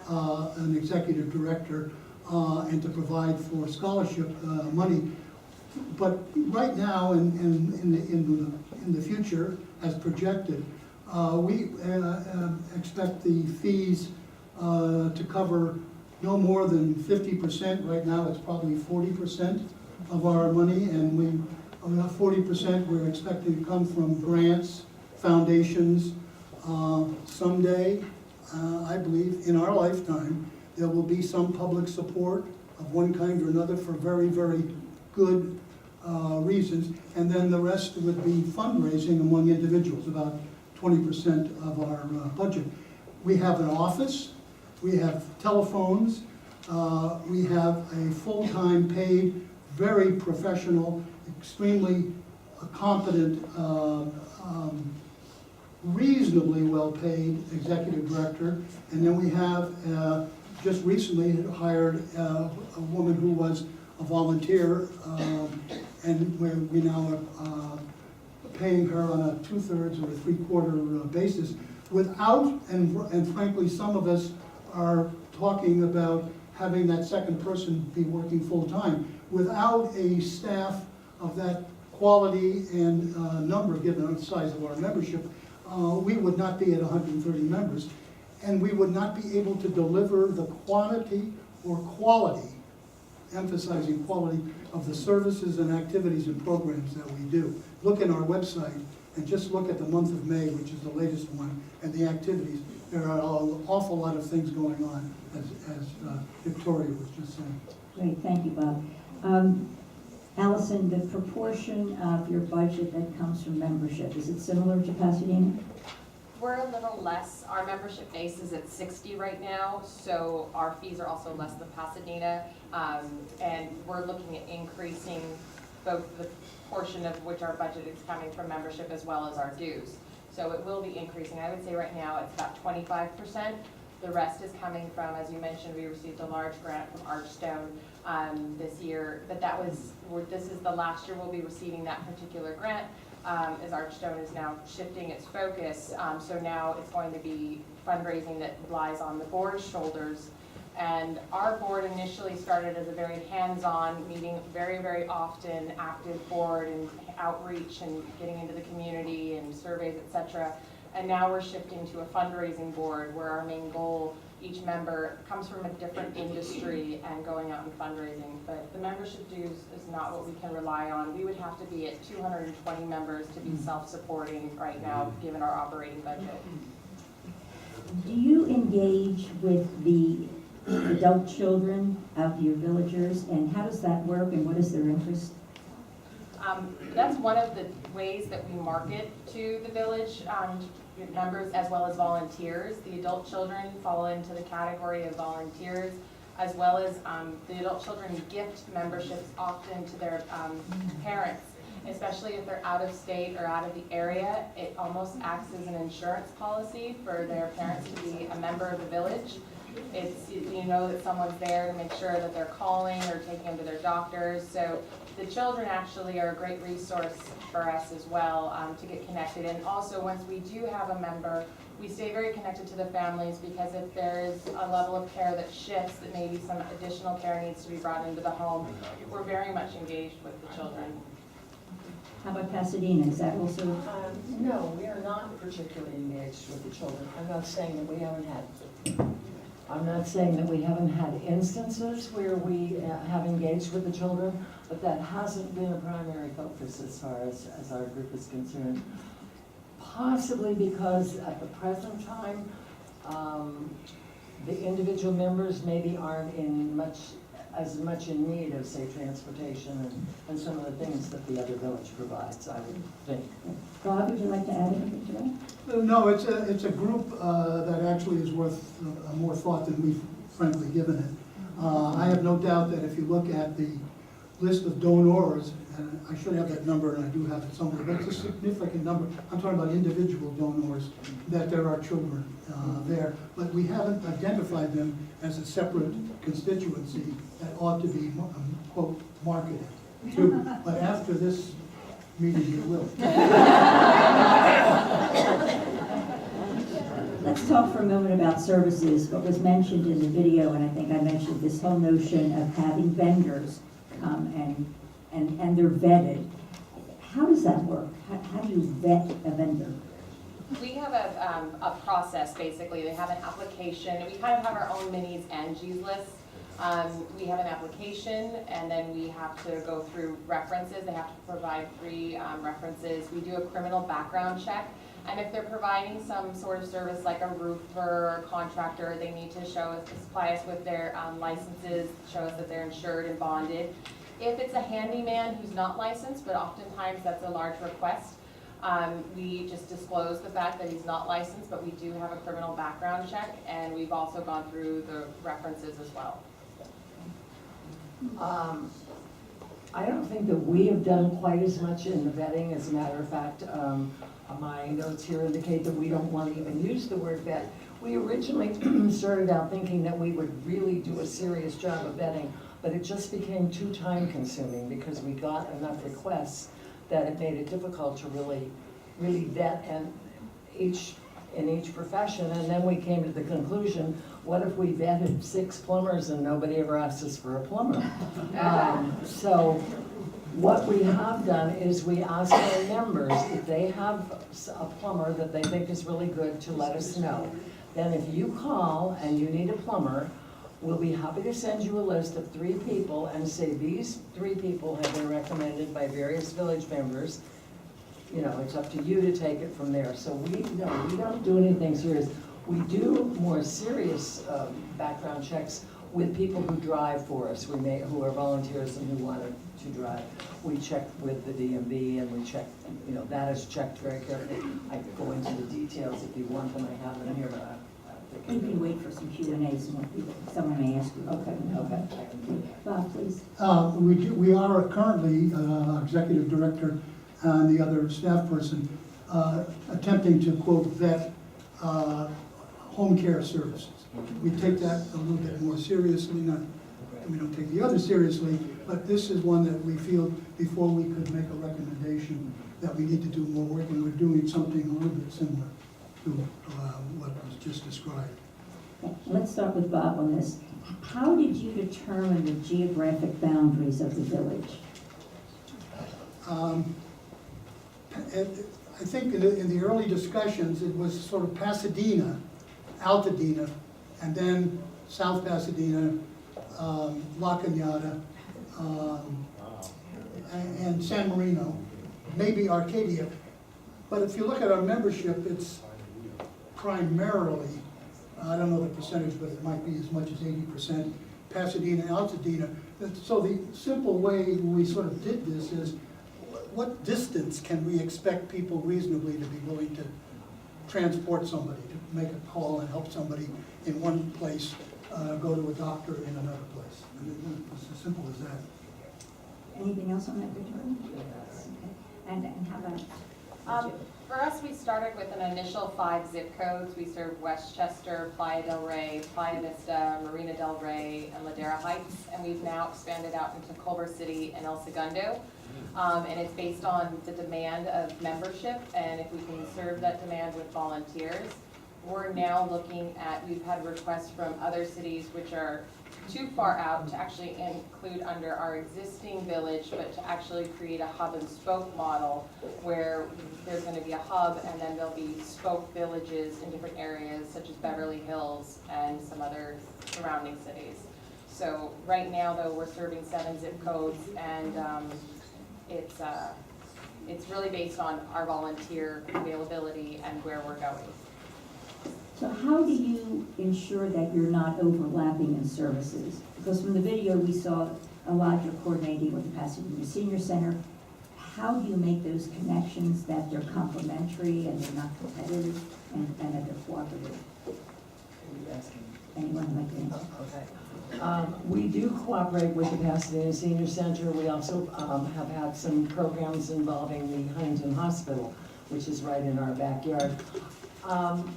an executive director, and to provide for scholarship money. But right now, in the future, as projected, we expect the fees to cover no more than 50%. Right now, it's probably 40% of our money, and 40% we're expecting to come from grants, foundations. Someday, I believe, in our lifetime, there will be some public support of one kind or another for very, very good reasons, and then the rest would be fundraising among individuals, about 20% of our budget. We have an office, we have telephones, we have a full-time paid, very professional, extremely competent, reasonably well-paid executive director, and then we have just recently hired a woman who was a volunteer, and we now are paying her on a 2/3 or a 3/4 basis without, and frankly, some of us are talking about having that second person be working full-time. Without a staff of that quality and number, given the size of our membership, we would not be at 130 members, and we would not be able to deliver the quantity or quality, emphasizing quality, of the services and activities and programs that we do. Look in our website and just look at the month of May, which is the latest one, and the activities, there are an awful lot of things going on, as Victoria was just saying. Great, thank you, Bob. Allison, the proportion of your budget that comes from membership, is it similar to Pasadena? We're a little less. Our membership base is at 60 right now, so our fees are also less than Pasadena. And we're looking at increasing both the portion of which our budget is coming from membership as well as our dues. So it will be increasing. I would say right now it's about 25%. The rest is coming from, as you mentioned, we received a large grant from Archstone this year, but this is the last year we'll be receiving that particular grant. As Archstone is now shifting its focus, so now it's going to be fundraising that lies on the board's shoulders. And our board initially started as a very hands-on, meeting very, very often, active board and outreach and getting into the community and surveys, etc. And now we're shifting to a fundraising board where our main goal, each member comes from a different industry and going out and fundraising. But the membership dues is not what we can rely on. We would have to be at 220 members to be self-supporting right now, given our operating budget. Do you engage with the adult children of your villagers, and how does that work, and what is their interest? That's one of the ways that we market to the village members as well as volunteers. The adult children fall into the category of volunteers, as well as the adult children gift memberships often to their parents, especially if they're out of state or out of the area. It almost acts as an insurance policy for their parents to be a member of the village. It's, you know that someone's there to make sure that they're calling or taking them to their doctors. So the children actually are a great resource for us as well to get connected. And also, once we do have a member, we stay very connected to the families, because if there is a level of care that shifts, that maybe some additional care needs to be brought into the home, we're very much engaged with the children. How about Pasadena? Is that also? No, we are not particularly engaged with the children. I'm not saying that we haven't had instances where we have engaged with the children, but that hasn't been a primary focus as far as our group is concerned. Possibly because at the present time, the individual members maybe aren't as much in need of, say, transportation and some of the things that the other village provides, I would think. Bob, would you like to add anything to that? No, it's a group that actually is worth more thought than we've frankly given it. I have no doubt that if you look at the list of donors, and I should have that number, and I do have it somewhere, but it's a significant number. I'm talking about individual donors, that there are children there, but we haven't identified them as a separate constituency that ought to be, quote, marketed to. But after this meeting, you will. Let's talk for a moment about services. What was mentioned in the video, and I think I mentioned this whole notion of having vendors come and they're vetted. How does that work? How do you vet a vendor? We have a process, basically. They have an application. We kind of have our own minis Angie's list. We have an application, and then we have to go through references. They have to provide 3 references. We do a criminal background check. And if they're providing some sort of service like a roofer or contractor, they need to supply us with their licenses, show us that they're insured and bonded. If it's a handyman who's not licensed, but oftentimes that's a large request, we just disclose the fact that he's not licensed, but we do have a criminal background check, and we've also gone through the references as well. I don't think that we have done quite as much in the vetting. As a matter of fact, my notes here indicate that we don't want to even use the word vet. We originally started out thinking that we would really do a serious job of vetting, but it just became too time consuming because we got enough requests that it made it difficult to really vet in each profession. And then we came to the conclusion, what if we vetted 6 plumbers and nobody ever asked us for a plumber? So what we have done is we ask our members if they have a plumber that they think is really good to let us know. Then if you call and you need a plumber, we'll be happy to send you a list of 3 people and say these 3 people have been recommended by various village members. you know, it's up to you to take it from there. So we don't do anything serious. We do more serious background checks with people who drive for us, who are volunteers and who wanted to drive. We check with the DMV and we check, you know, that is checked very carefully. I can go into the details if you want them, I have them here, but You can wait for some Q&As and someone may ask you. Okay. Bob, please. We are currently, executive director and the other staff person, attempting to quote vet home care services. We take that a little bit more seriously, we don't take the other seriously, but this is one that we feel before we could make a recommendation that we need to do more work, and we're doing something a little bit similar to what was just described. Let's start with Bob on this. How did you determine the geographic boundaries of the village? I think in the early discussions, it was sort of Pasadena, Altadena, and then South Pasadena, La Cañada, and San Marino, maybe Arcadia. But if you look at our membership, it's primarily, I don't know the percentage, but it might be as much as 80% Pasadena, Altadena. So the simple way we sort of did this is, what distance can we expect people reasonably to be willing to transport somebody, to make a call and help somebody in one place, go to a doctor in another place? And it's as simple as that. Anything else on that, Victoria? Okay. And how about for us, we started with an initial 5 zip codes. We serve Westchester, Playa del Rey, Playa Vista, Marina del Rey, and Ladera Heights, and we've now expanded out into Culver City and El Segundo. And it's based on the demand of membership, and if we can serve that demand with volunteers. We're now looking at, we've had requests from other cities which are too far out to actually include under our existing village, but to actually create a hub and spoke model where there's going to be a hub and then there'll be spoke villages in different areas such as Beverly Hills and some other surrounding cities. So right now though, we're serving 7 zip codes, and it's really based on our volunteer availability and where we're going. So how do you ensure that you're not overlapping in services? Because from the video we saw a lot you're coordinating with the Pasadena Senior Center. How do you make those connections that they're complementary and they're not competitive and that they're cooperative? Anyone like to answer? Okay. We do cooperate with the Pasadena Senior Center. We also have had some programs involving the Huntington Hospital, which is right in our backyard.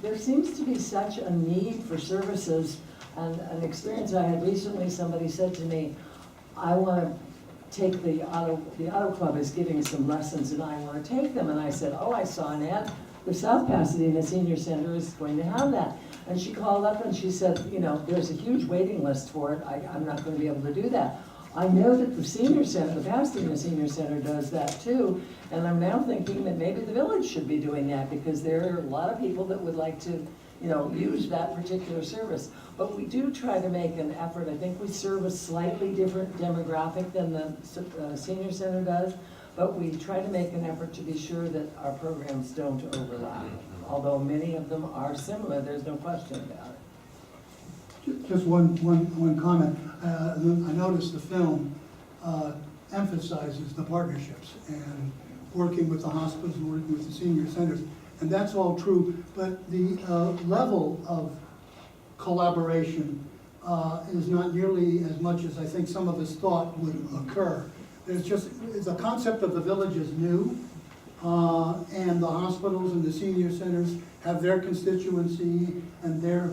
There seems to be such a need for services, and an experience I had recently, somebody said to me, I want to take the auto club is giving some lessons and I want to take them. And I said, oh, I saw an ad. The South Pasadena Senior Center is going to have that. And she called up and she said, you know, there's a huge waiting list for it. I'm not going to be able to do that. I know that the Senior Center, the Pasadena Senior Center does that too. And I'm now thinking that maybe the village should be doing that because there are a lot of people that would like to, you know, use that particular service. But we do try to make an effort. I think we serve a slightly different demographic than the Senior Center does. But we try to make an effort to be sure that our programs don't overlap. Although many of them are similar, there's no question about it. Just one comment. I noticed the film emphasizes the partnerships and working with the hospitals and working with the senior centers. And that's all true, but the level of collaboration is not nearly as much as I think some of us thought would occur. There's just, the concept of the village is new, and the hospitals and the senior centers have their constituency and their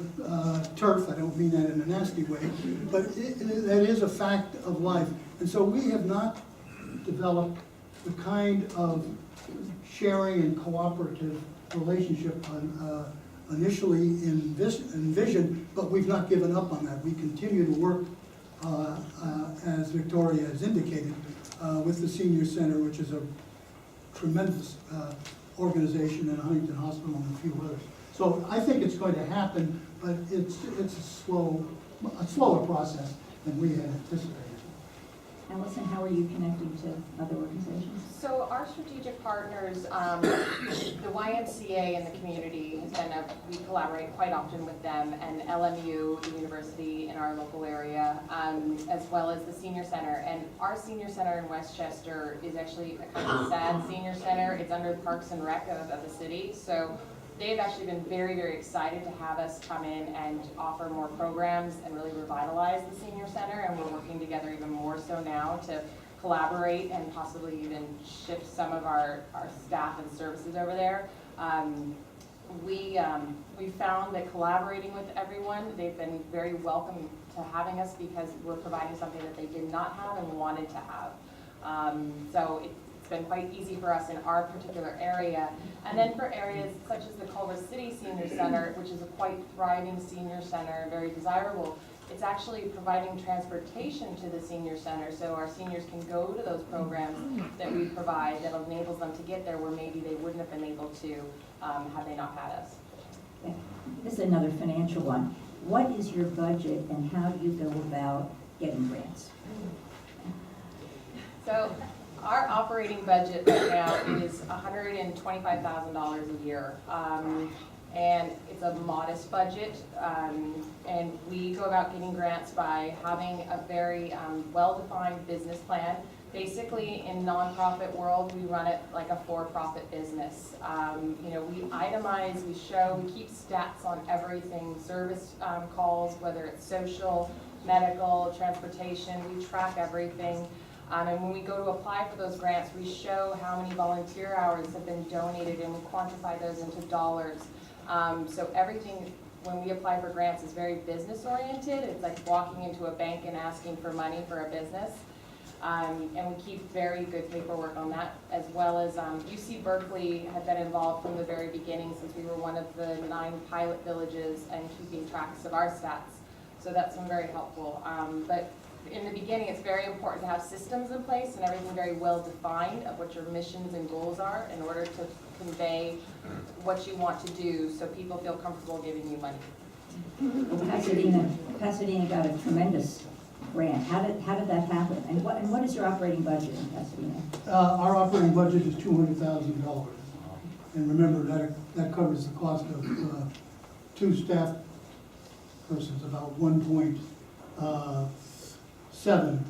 turf. I don't mean that in a nasty way, but that is a fact of life. And so we have not developed the kind of sharing and cooperative relationship initially envisioned, but we've not given up on that. We continue to work, as Victoria has indicated, with the Senior Center, which is a tremendous organization, in Huntington Hospital and a few others. So I think it's going to happen, but it's a slower process than we had anticipated. Allison, how are you connecting to other organizations? So our strategic partners, the YMCA and the community has been we collaborate quite often with them, and LMU, the university in our local area, as well as the senior center. And our senior center in Westchester is actually a kind of sad senior center. It's under the Parks and Rec of the city. So they've actually been very, very excited to have us come in and offer more programs and really revitalize the senior center. And we're working together even more so now to collaborate and possibly even shift some of our staff and services over there. We found that collaborating with everyone, they've been very welcome to having us because we're providing something that they did not have and wanted to have. So it's been quite easy for us in our particular area. And then for areas such as the Culver City Senior Center, which is a quite thriving senior center, very desirable, it's actually providing transportation to the senior center so our seniors can go to those programs that we provide that enables them to get there where maybe they wouldn't have been able to had they not had us. Okay. This is another financial one. What is your budget and how do you go about getting grants? So our operating budget right now is $125,000 a year. And it's a modest budget, and we go about getting grants by having a very well-defined business plan. Basically, in nonprofit world, we run it like a for-profit business. You know, we itemize, we show, we keep stats on everything, service calls, whether it's social, medical, transportation, we track everything. And when we go to apply for those grants, we show how many volunteer hours have been donated and we quantify those into dollars. So everything, when we apply for grants, is very business oriented. It's like walking into a bank and asking for money for a business. And we keep very good paperwork on that, as well as UC Berkeley had been involved from the very beginning since we were one of the 9 pilot villages and keeping tracks of our stats. So that's been very helpful. But in the beginning, it's very important to have systems in place and everything very well defined of what your missions and goals are in order to convey what you want to do so people feel comfortable giving you money. Well, Pasadena got a tremendous grant. How did that happen? And what is your operating budget in Pasadena? Our operating budget is $200,000. And remember, that covers the cost of 2 staff persons, about 1.7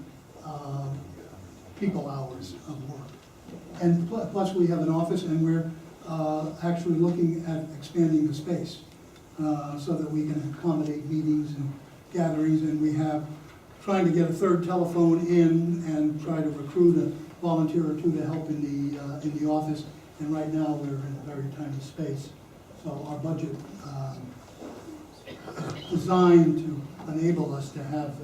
people hours of work. And plus we have an office, and we're actually looking at expanding the space so that we can accommodate meetings and gatherings, and we have trying to get a 3rd telephone in and try to recruit a volunteer or 2 to help in the office. And right now we're in a very tiny space, so our budget is designed to enable us to have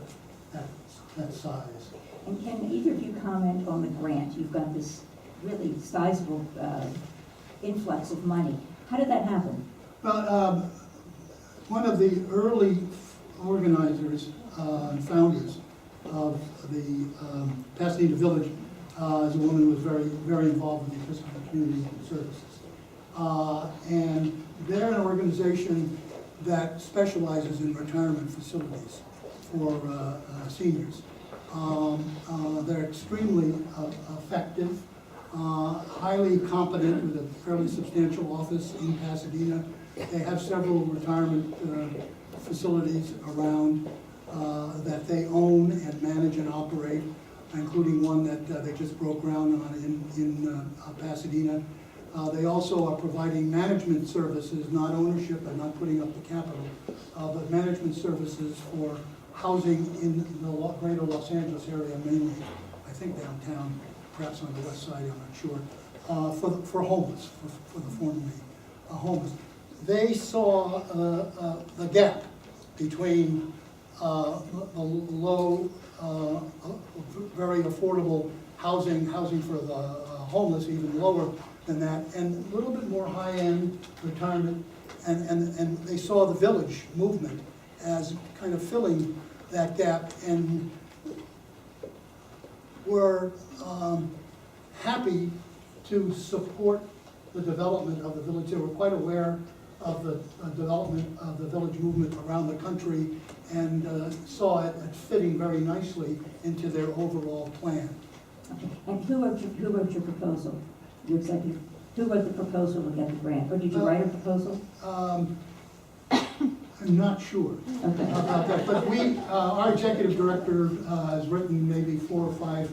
that size. And can either of you comment on the grant? You've got this really sizable influx of money. How did that happen? Well, one of the early organizers and founders of the Pasadena Village is a woman who was very, very involved in the Episcopal Community Services. And they're an organization that specializes in retirement facilities for seniors. They're extremely effective, highly competent with a fairly substantial office in Pasadena. They have several retirement facilities around that they own and manage and operate, including one that they just broke ground on in Pasadena. They also are providing management services, not ownership and not putting up the capital, but management services for housing in the greater Los Angeles area mainly, I think downtown, perhaps on the west side, I'm not sure, for homeless, for the formerly homeless. They saw the gap between the low, very affordable housing for the homeless, even lower than that, and a little bit more high-end retirement, and they saw the village movement as kind of filling that gap, and were happy to support the development of the village. They were quite aware of the development of the village movement around the country and saw it as fitting very nicely into their overall plan. Okay. And who wrote your proposal? Your executive, who wrote the proposal to get the grant? Or did you write a proposal? I'm not sure about that, but our executive director has written maybe 4 or 5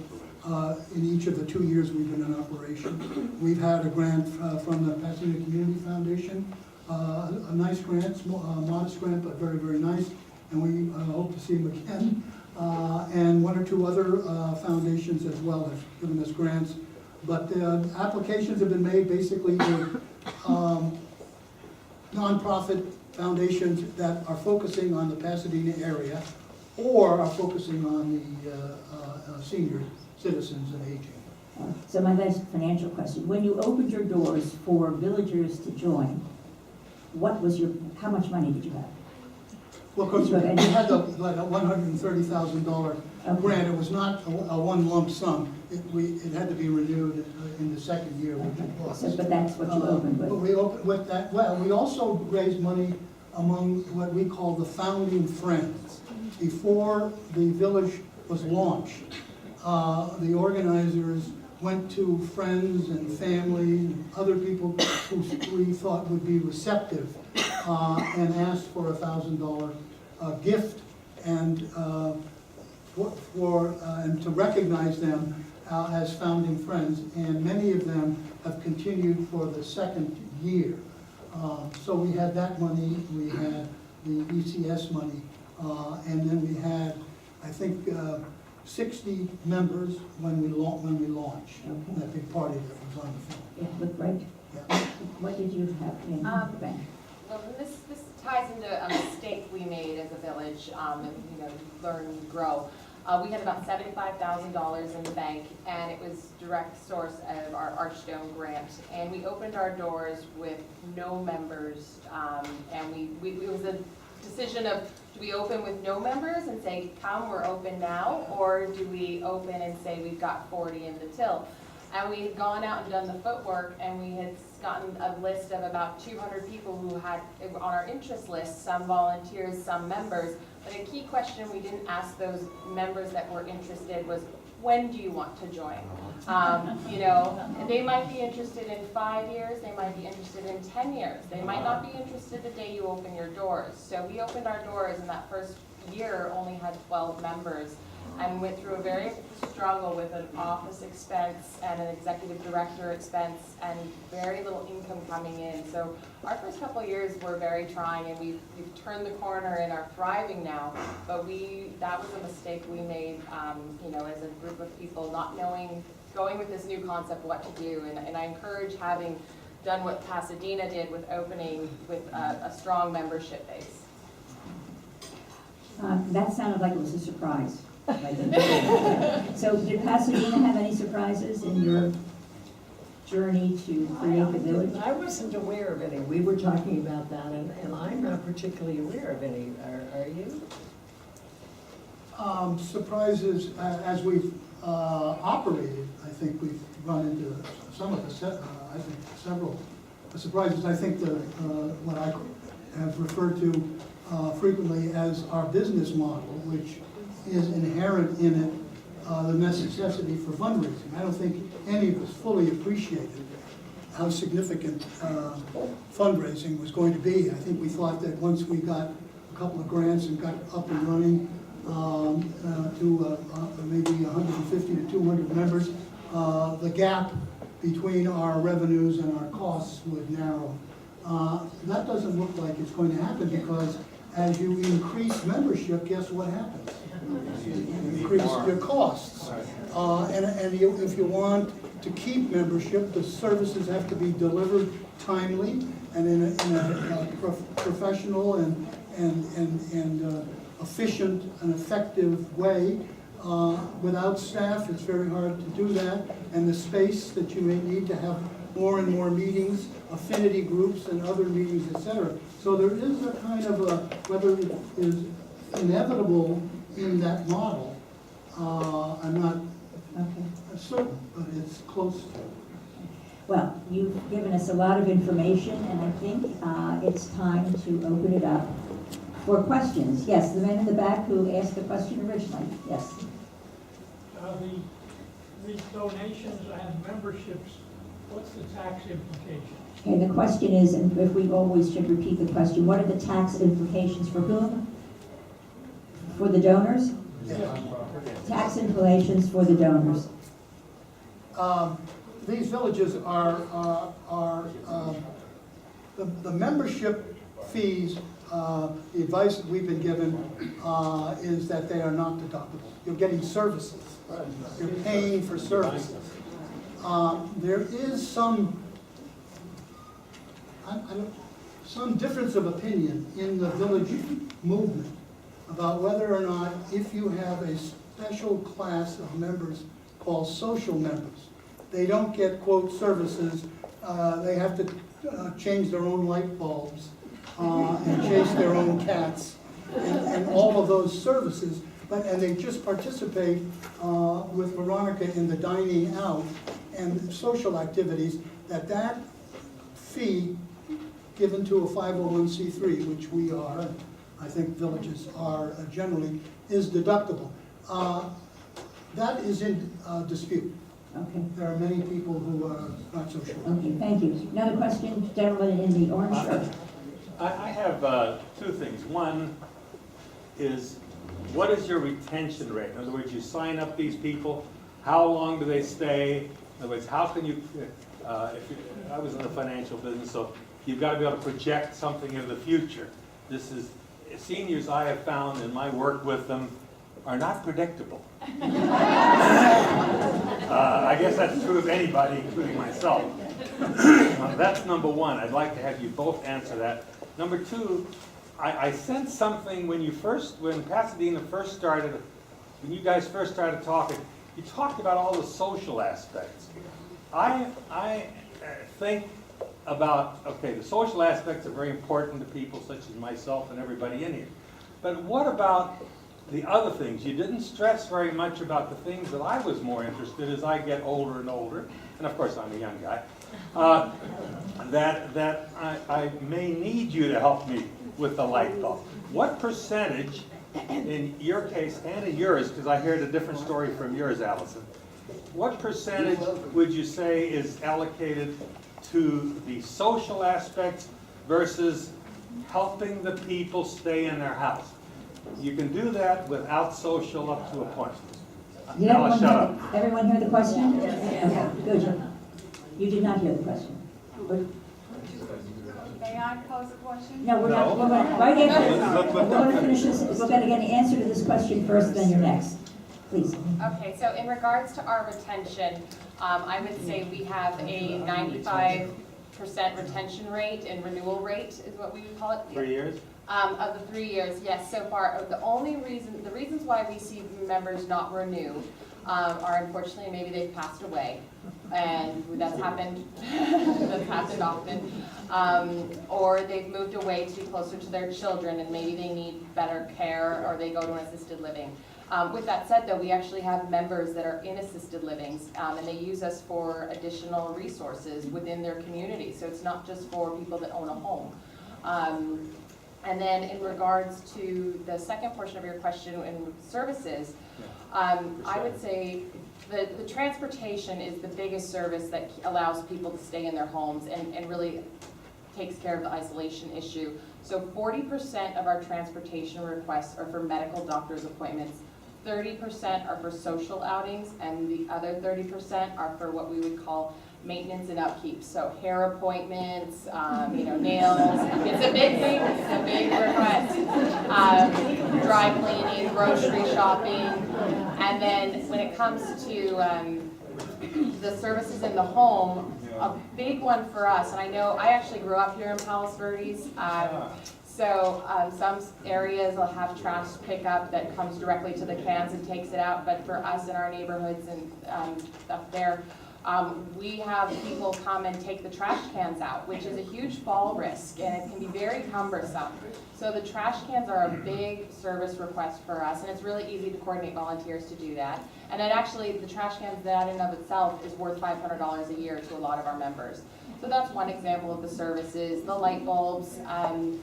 in each of the 2 years we've been in operation. We've had a grant from the Pasadena Community Foundation, a nice grant, modest grant, but very, very nice, and we hope to see him again. And 1 or 2 other foundations as well have given us grants. But applications have been made basically to nonprofit foundations that are focusing on the Pasadena area or are focusing on the senior citizens and aging. So my last financial question, when you opened your doors for villagers to join, how much money did you have? Well, of course, we had like a $130,000 grant. It was not a one lump sum. It had to be renewed in the second year, which it was. So, but that's what you opened with? But we opened with that. Well, we also raised money among what we call the founding friends. Before the village was launched, the organizers went to friends and family and other people who we thought would be receptive and asked for a $1,000 gift and and to recognize them as founding friends. And many of them have continued for the second year. So we had that money, we had the ECS money, and then we had, I think, 60 members when we launched. Okay. That big party that was on the film. Yeah, looked great. Yeah. What did you have in the bank? Well, this ties into a mistake we made as a village, and learn and grow. We had about $75,000 in the bank, and it was direct source of our Archstone grant. And we opened our doors with no members, and it was a decision of, do we open with no members and say, come, we're open now, or do we open and say we've got 40 in the till? And we had gone out and done the footwork, and we had gotten a list of about 200 people who had on our interest list, some volunteers, some members. But a key question we didn't ask those members that were interested was, when do you want to join? They might be interested in 5 years, they might be interested in 10 years. They might not be interested the day you open your doors. So we opened our doors, and that first year only had 12 members. And went through a very struggle with an office expense and an executive director expense and very little income coming in. So our first couple of years were very trying, and we've turned the corner and are thriving now. But that was a mistake we made, as a group of people, not knowing, going with this new concept, what to do. And I encourage, having done what Pasadena did with opening with a strong membership base. That sounded like it was a surprise. So did Pasadena have any surprises in your journey to create the village? I wasn't aware of any. We were talking about that, and I'm not particularly aware of any. Are you? Surprises, as we've operated, I think we've run into some of several surprises. I think what I have referred to frequently as our business model, which is inherent in it, the necessity for fundraising. I don't think any of us fully appreciated how significant fundraising was going to be. I think we thought that once we got a couple of grants and got up and running to maybe 150 to 200 members, the gap between our revenues and our costs would narrow. That doesn't look like it's going to happen, because as you increase membership, guess what happens? You increase your costs. And if you want to keep membership, the services have to be delivered timely and in a professional and efficient and effective way. Without staff, it's very hard to do that, and the space that you may need to have more and more meetings, affinity groups and other meetings, etc. So there is a kind of whether it is inevitable in that model, I'm not certain, but it's close to. Well, you've given us a lot of information, and I think it's time to open it up for questions. Yes, the man in the back who asked the question originally, yes. These donations and memberships, what's the tax implication? Okay, the question is, and if we always should repeat the question, what are the tax implications for whom? For the donors? Tax implications for the donors. These villages the membership fees, the advice that we've been given is that they are not deductible. You're getting services. You're paying for services. There is some difference of opinion in the village movement about whether or not, if you have a special class of members called social members, they don't get, quote, services. They have to change their own light bulbs and chase their own cats and all of those services. And they just participate with Veronica in the dining out and social activities, that fee given to a 501c3, which we are, and I think villages are generally, is deductible. That is in dispute. Okay. There are many people who are not so sure. Okay, thank you. Another question, gentleman in the orange shirt. I have two things. One is, what is your retention rate? In other words, you sign up these people, how long do they stay? In other words, how can you, I was in the financial business, so you've got to be able to project something into the future. Seniors I have found in my work with them are not predictable. I guess that's true of anybody, including myself. That's number one. I'd like to have you both answer that. Number two, I sense something when Pasadena first started, when you guys first started talking, you talked about all the social aspects. I think about, okay, the social aspects are very important to people such as myself and everybody in here. But what about the other things? You didn't stress very much about the things that I was more interested in as I get older and older, and of course I'm a young guy, that I may need you to help me with the light bulb. What percentage, in your case and in yours, because I heard a different story from yours, Allison, what percentage would you say is allocated to the social aspects versus helping the people stay in their house? You can do that without social up to a point. Now I'll shut up. Everyone hear the question? Okay, good. You did not hear the question. May I pose a question? No, we're not. We're going right after. We're going to finish this. We're going to get an answer to this question first, then you're next. Please. Okay, so in regards to our retention, I would say we have a 95% retention rate and renewal rate is what we would call it. 3 years? Of the 3 years, yes, so far. The reasons why we see members not renew are unfortunately maybe they've passed away, and that's happened. That's happened often, or they've moved away to be closer to their children, and maybe they need better care, or they go to an assisted living. With that said, though, we actually have members that are in assisted livings, and they use us for additional resources within their community. So it's not just for people that own a home. And then in regards to the second portion of your question in services, I would say the transportation is the biggest service that allows people to stay in their homes and really takes care of the isolation issue. So 40% of our transportation requests are for medical doctor's appointments, 30% are for social outings, and the other 30% are for what we would call maintenance and upkeep. So hair appointments, nails. It's a big thing. It's a big request. Dry cleaning, grocery shopping, and then when it comes to the services in the home, a big one for us. And I know I actually grew up here in Palos Verdes. So some areas will have trash pickup that comes directly to the cans and takes it out. But for us in our neighborhoods and up there, We have people come and take the trash cans out, which is a huge fall risk, and it can be very cumbersome. So the trash cans are a big service request for us, and it's really easy to coordinate volunteers to do that. And then actually, the trash cans, that in of itself is worth $500 a year to a lot of our members. So that's one example of the services. The light bulbs, the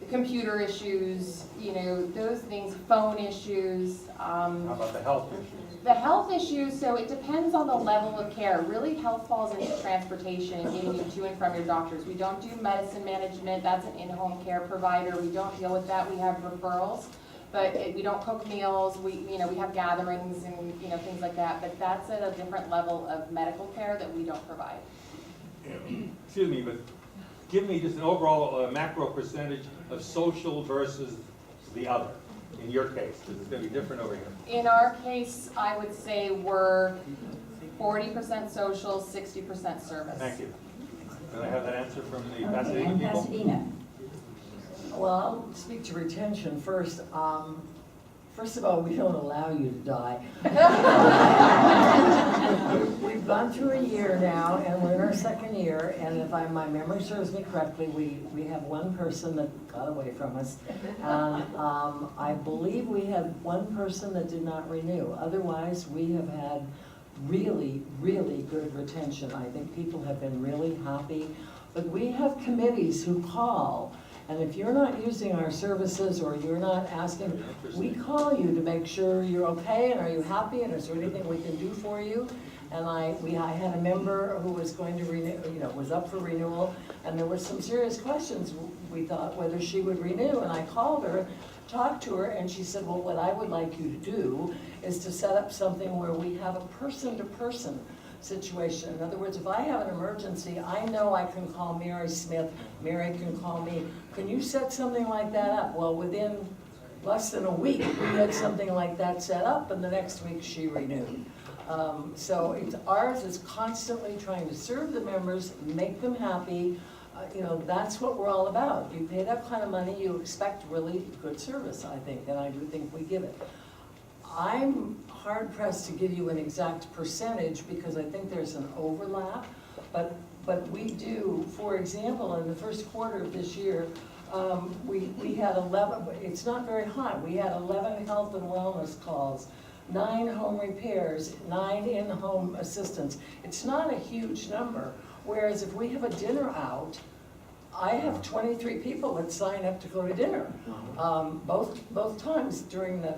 computer issues, you know, those things, phone issues. How about the health issues? The health issues, so it depends on the level of care. Really, health falls into transportation and getting you to and from your doctors. We don't do medicine management. That's an in-home care provider. We don't deal with that. We have referrals, but we don't cook meals. We have gatherings and things like that. But that's at a different level of medical care that we don't provide. Excuse me, but give me just an overall macro percentage of social versus the other. In your case, because it's going to be different over here. In our case, I would say we're 40% social, 60% service. Thank you. Can I have that answer from the Pasadena people? Pasadena. Well, I'll speak to retention first. First of all, we don't allow you to die. We've gone through a year now, and we're in our second year, and if my memory serves me correctly, we have one person that got away from us. And I believe we had one person that did not renew. Otherwise, we have had really, really good retention. I think people have been really happy. But we have committees who call. And if you're not using our services or you're not asking, we call you to make sure you're okay and are you happy and is there anything we can do for you? And I had a member who was going to renew, was up for renewal, and there were some serious questions. We thought whether she would renew, and I called her, talked to her, and she said, well, what I would like you to do is to set up something where we have a person-to-person situation. In other words, if I have an emergency, I know I can call Mary Smith, Mary can call me. Can you set something like that up? Well, within less than a week, we had something like that set up, and the next week she renewed. So ours is constantly trying to serve the members, make them happy. That's what we're all about. You pay that kind of money, you expect really good service, I think, and I do think we give it. I'm hard pressed to give you an exact percentage because I think there's an overlap, but we do, for example, in the first quarter of this year, we had 11, it's not very high, we had 11 health and wellness calls, 9 home repairs, 9 in-home assistants. It's not a huge number, whereas if we have a dinner out, I have 23 people that sign up to go to dinner, both times during the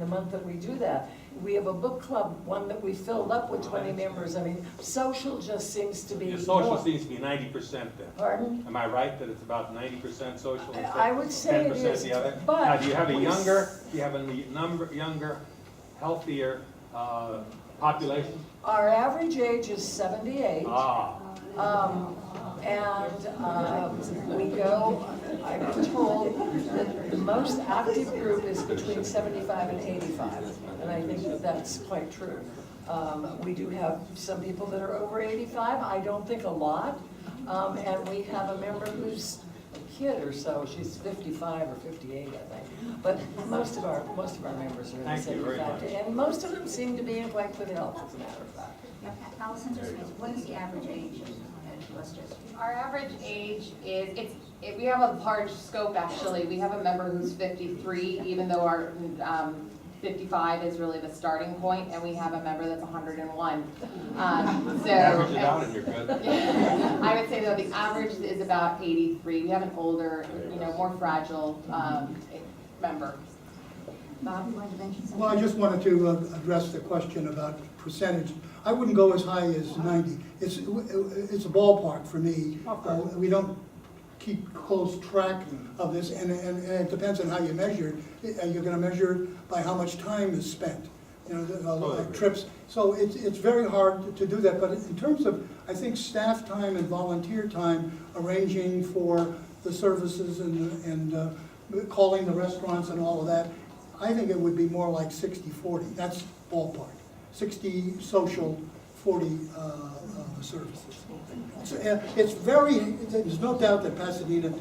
month that we do that. We have a book club, one that we filled up with 20 members. I mean, social just seems to be Your social more. Needs to be 90% then. Pardon? Am I right that it's about 90% social? I would say it 10% is, the other? but Now, do you have a younger, healthier population? Our average age is 78. I've been told that the most active group is between 75 and 85, and I think that that's quite true. We do have some people that are over 85, I don't think a lot, and we have a member who's a kid or so, she's 55 or 58, I think. But most of our members are in the 75, and most of them seem to be in quite good health, as a matter of fact. Allison, just what is the average age of Westchester? Our average age is, we have a large scope actually. We have a member who's 53, even though our 55 is really the starting point, and we have a member that's 101. Average it out and you're good. I would say though the average is about 83. We have an older, more fragile member. Bob, you wanted to mention something? Well, I just wanted to address the question about percentage. I wouldn't go as high as 90. It's a ballpark for me. We don't keep close track of this, and it depends on how you measure it. You're going to measure it by how much time is spent, trips. So it's very hard to do that. But in terms of, I think, staff time and volunteer time, arranging for the services and calling the restaurants and all of that, I think it would be more like 60-40. That's ballpark. 60 social, 40 services. It's there's no doubt that Pasadena,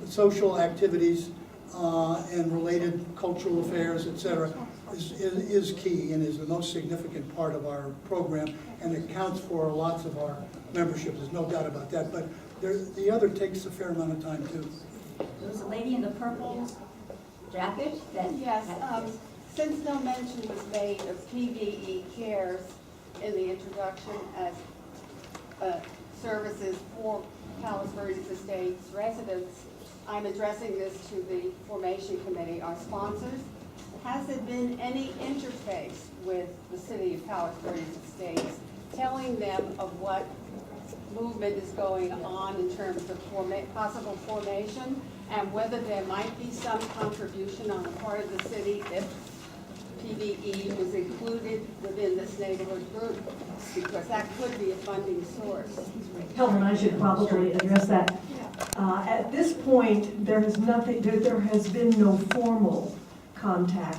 social activities and related cultural affairs, etc., is key and is the most significant part of our program, and it counts for lots of our membership, there's no doubt about that, but the other takes a fair amount of time too. There was a lady in the purple jacket that... Yes, since no mention was made of PVE Cares in the introduction as services for Palos Verdes Estates residents, I'm addressing this to the Formation Committee, our sponsors. Has there been any interface with the city of Palos Verdes Estates, telling them of what movement is going on in terms of possible formation, and whether there might be some contribution on the part of the city if PVE was included within this neighborhood group, because that could be a funding source. Helen, I should probably address that. At this point, there has been no formal contact,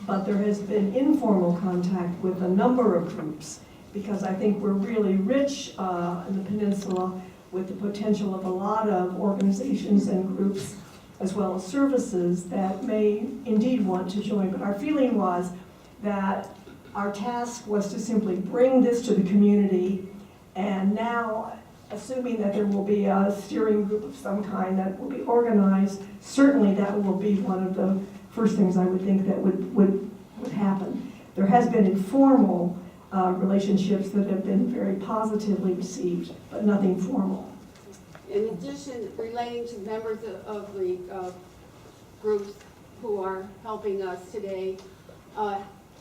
but there has been informal contact with a number of groups, because I think we're really rich in the peninsula with the potential of a lot of organizations and groups, as well as services that may indeed want to join. But our feeling was that our task was to simply bring this to the community, and now, assuming that there will be a steering group of some kind that will be organized, certainly that will be one of the first things I would think that would happen. There has been informal relationships that have been very positively received, but nothing formal. In addition, relating to members of the groups who are helping us today,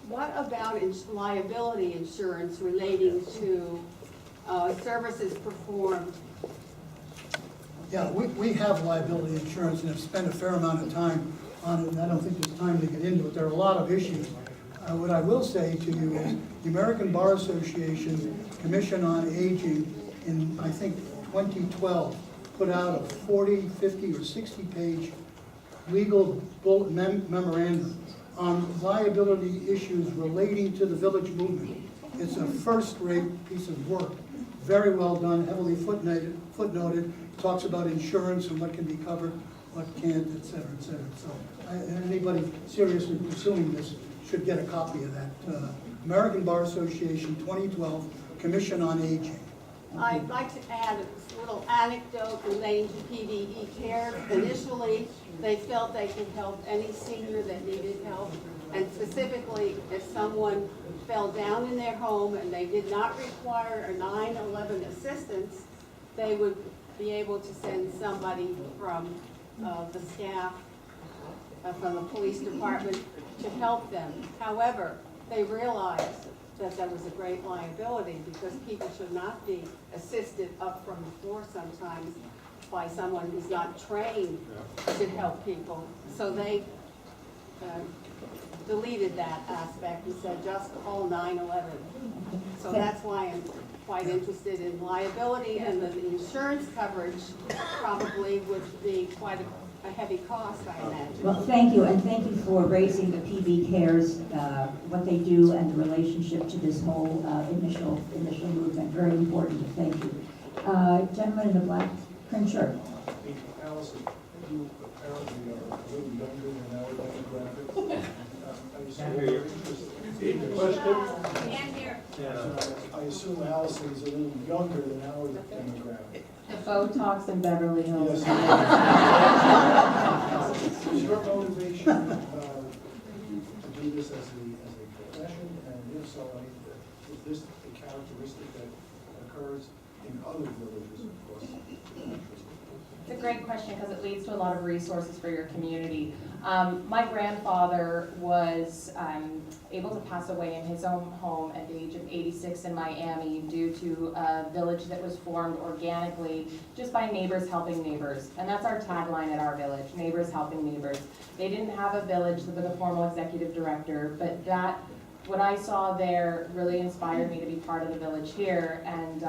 what about liability insurance relating to services performed? Yeah, we have liability insurance and have spent a fair amount of time on it, and I don't think there's time to get into it. There are a lot of issues. What I will say to you is the American Bar Association Commission on Aging in, I think, 2012 put out a 40, 50, or 60-page legal memorandum on liability issues relating to the village movement. It's a first-rate piece of work, very well done, heavily footnoted, talks about insurance and what can be covered, what can't, et cetera, et cetera. So anybody seriously pursuing this should get a copy of that. American Bar Association 2012 Commission on Aging. I'd like to add a little anecdote relating to PVE Care. Initially, they felt they could help any senior that needed help, and specifically if someone fell down in their home and they did not require a 911 assistance, they would be able to send somebody from the staff, from the police department to help them. However, they realized that there was a great liability because people should not be assisted up from the floor sometimes by someone who's not trained to help people. So they deleted that aspect and said just call 911. So that's why I'm quite interested in liability, and the insurance coverage probably would be quite a heavy cost, I imagine. Well, thank you, and thank you for raising the PV Cares, what they do, and the relationship to this whole initial movement. Very important. Thank you. Gentleman in the black print shirt. Allison, you apparently are a little younger than our demographic. I assume Allison is a little younger than our demographic. Botox in Beverly Hills. Yes. Is your motivation to do this as a profession, and if so, is this a characteristic that occurs in other villages across the country? It's a great question because it leads to a lot of resources for your community. My grandfather was able to pass away in his own home at the age of 86 in Miami due to a village that was formed organically just by neighbors helping neighbors. And that's our tagline at our village, neighbors helping neighbors. They didn't have a village with a formal executive director, but what I saw there really inspired me to be part of the village here. And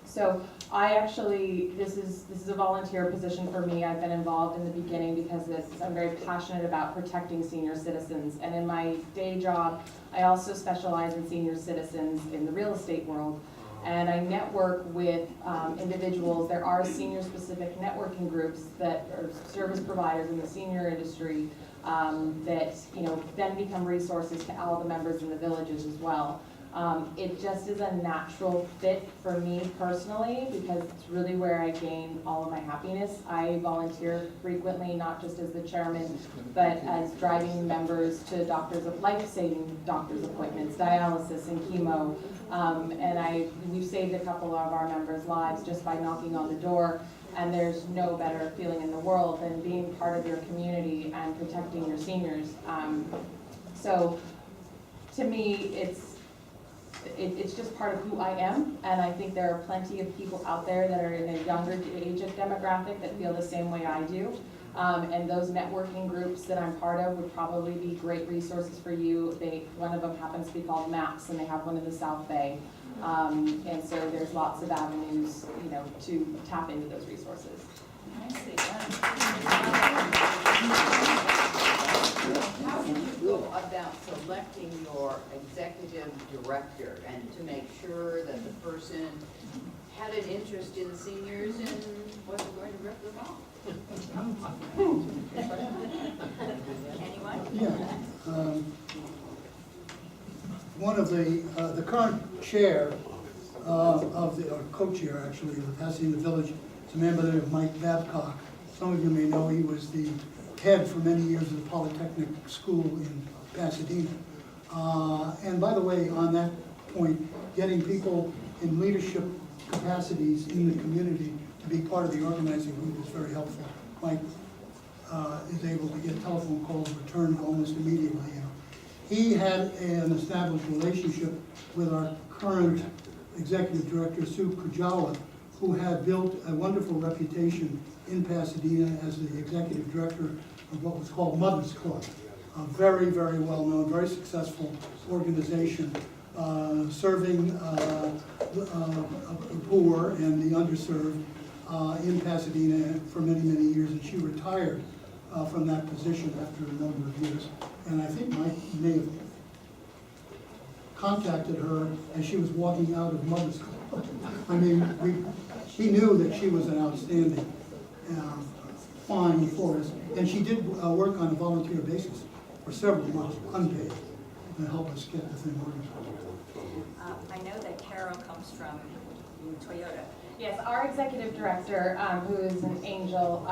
so I actually, this is a volunteer position for me. I've been involved in the beginning because I'm very passionate about protecting senior citizens. And in my day job, I also specialize in senior citizens in the real estate world. And I network with individuals. There are senior-specific networking groups that are service providers in the senior industry that then become resources to all the members in the villages as well. It just is a natural fit for me personally because it's really where I gain all of my happiness. I volunteer frequently, not just as the chairman, but as driving members to life-saving doctor's appointments, dialysis and chemo. We've saved a couple of our members' lives just by knocking on the door. And there's no better feeling in the world than being part of your community and protecting your seniors. So to me, it's just part of who I am, and I think there are plenty of people out there that are in a younger age demographic that feel the same way I do. And those networking groups that I'm part of would probably be great resources for you. One of them happens to be called MAPS, and they have one in the South Bay. And so there's lots of avenues, to tap into those resources. How did you go about selecting your executive director and to make sure that the person had an interest in seniors and wasn't going to rip them off? Anyone? Yeah. One of the current chair or co-chair actually, of the Pasadena Village, is a man by the name of Mike Babcock. Some of you may know he was the head for many years of the Polytechnic School in Pasadena. And by the way, on that point, getting people in leadership capacities in the community to be part of the organizing group is very helpful. Mike is able to get telephone calls returned almost immediately. He had an established relationship with our current executive director, Sue Kujawa, who had built a wonderful reputation in Pasadena as the executive director of what was called Mother's Club, a very, very well-known, very successful organization serving the poor and the underserved in Pasadena for many, many years. And she retired from that position after a number of years. And I think Mike may have contacted her as she was walking out of Mother's Club. I mean, he knew that she was an outstanding fine florist, and she did work on a volunteer basis for several months, unpaid, to help us get the thing organized. I know that Carol comes from Toyota. Yes, our executive director, who is an angel,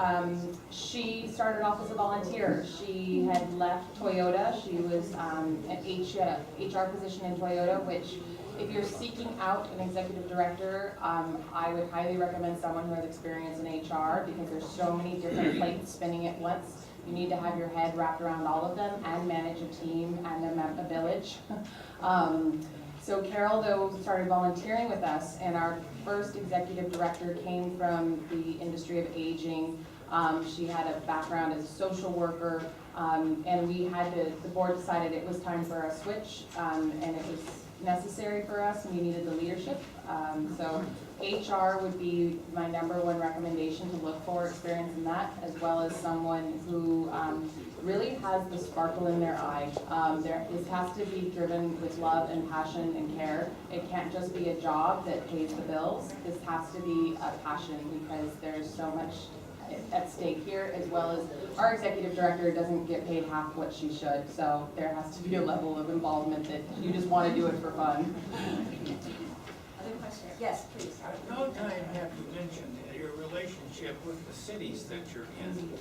she started off as a volunteer. She had left Toyota. She was an HR position in Toyota, which if you're seeking out an executive director, I would highly recommend someone who has experience in HR because there's so many different plates spinning at once. You need to have your head wrapped around all of them and manage a team and a village. So Carol, though, started volunteering with us, and our first executive director came from the industry of aging. She had a background as a social worker, and the board decided it was time for a switch, and it was necessary for us, and we needed the leadership. So HR would be my #1 recommendation to look for experience in that, as well as someone who really has the sparkle in their eye. This has to be driven with love and passion and care. It can't just be a job that pays the bills. This has to be a passion because there's so much at stake here, as well as our executive director doesn't get paid half what she should, so there has to be a level of involvement that you just want to do it for fun. Other questions? Yes, please. At no time have you mentioned your relationship with the cities that you're in.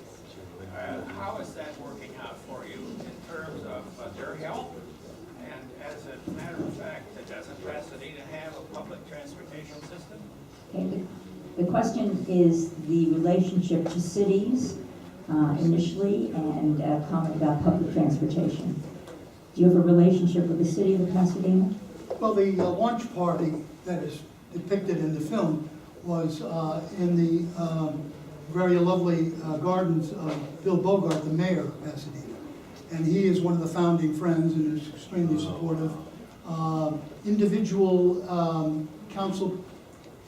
How is that working out for you in terms of their help? And as a matter of fact, doesn't Pasadena have a public transportation system? Okay, the question is the relationship to cities initially, and a comment about public transportation. Do you have a relationship with the city of Pasadena? Well, the launch party that is depicted in the film was in the very lovely gardens of Bill Bogart, the mayor of Pasadena. And he is one of the founding friends and is extremely supportive. Individual council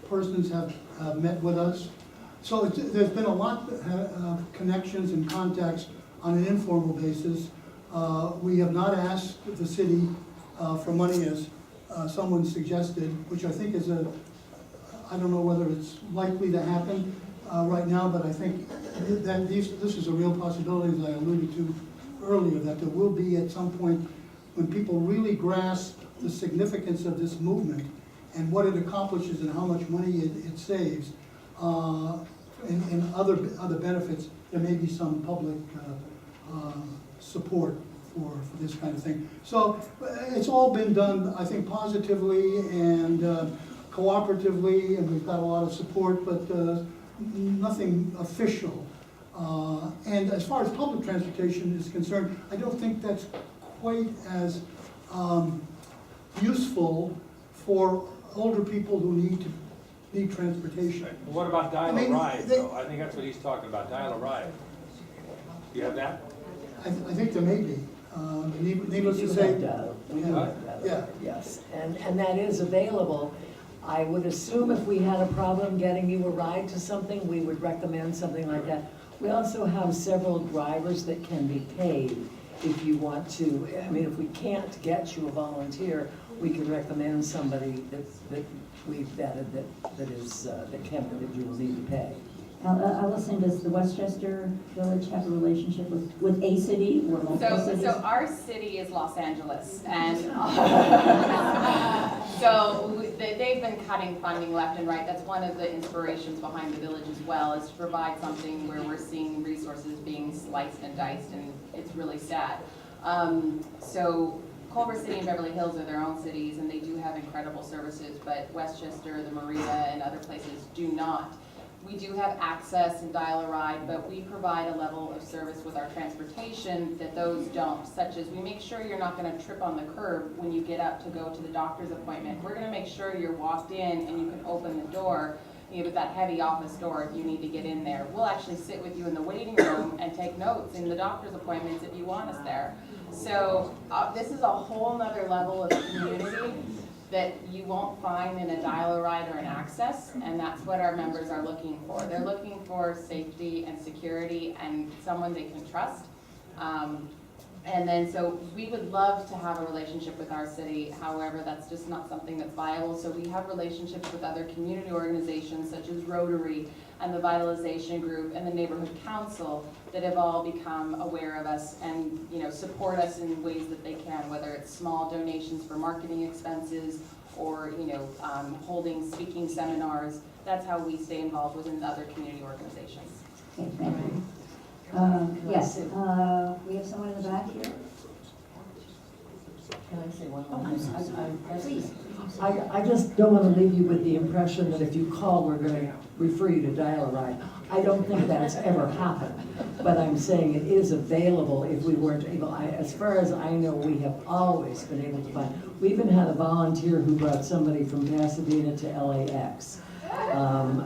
persons have met with us. So there's been a lot of connections and contacts on an informal basis. We have not asked the city for money as someone suggested, which I think is I don't know whether it's likely to happen right now, but I think that this is a real possibility, as I alluded to earlier, that there will be at some point when people really grasp the significance of this movement and what it accomplishes and how much money it saves, and other benefits, there may be some public support for this kind of thing. So it's all been done, I think, positively and cooperatively, and we've got a lot of support, but nothing official. And as far as public transportation is concerned, I don't think that's quite as useful for older people who need transportation. What about dial I a mean, ride, though? I think that's what he's talking about, dial a ride. Do you have that? I think there may be. Needless to We do say. have data. We do have data. Yeah. Yes, and that is available. I would assume if we had a problem getting you a ride to something, we would recommend something like that. We also have several drivers that can be paid if you want to. I mean, if we can't get you a volunteer, we can recommend somebody that we've vetted that you will need to pay. Allison, does the Westchester Village have a relationship with a city or multiple cities? So our city is Los Angeles, and so they've been cutting funding left and right. That's one of the inspirations behind the village as well, is to provide something where we're seeing resources being sliced and diced, and it's really sad. So Culver City and Beverly Hills are their own cities, and they do have incredible services, but Westchester, the Maria, and other places do not. We do have access and dial a ride, but we provide a level of service with our transportation that those don't, such as we make sure you're not going to trip on the curb when you get up to go to the doctor's appointment. We're going to make sure you're walked in and you can open the door, with that heavy office door if you need to get in there. We'll actually sit with you in the waiting room and take notes in the doctor's appointments if you want us there. So this is a whole nother level of community that you won't find in a dial-a-ride or an access, and that's what our members are looking for. They're looking for safety and security and someone they can trust. And then so we would love to have a relationship with our city, however, that's just not something that's viable. So we have relationships with other community organizations such as Rotary and the Vitalization Group and the Neighborhood Council that have all become aware of us and support us in ways that they can, whether it's small donations for marketing expenses or holding speaking seminars. That's how we stay involved within the other community organizations. Okay, thank you. Yes, we have someone in the back here. Can I say one Oh, more I'm thing? sorry. Please. I just don't want to leave you with the impression that if you call, we're going to refer you to dial a ride. I don't think that's ever happened, but I'm saying it is available if we weren't able. As far as I know, we have always been able to find. We even had a volunteer who brought somebody from Pasadena to LAX.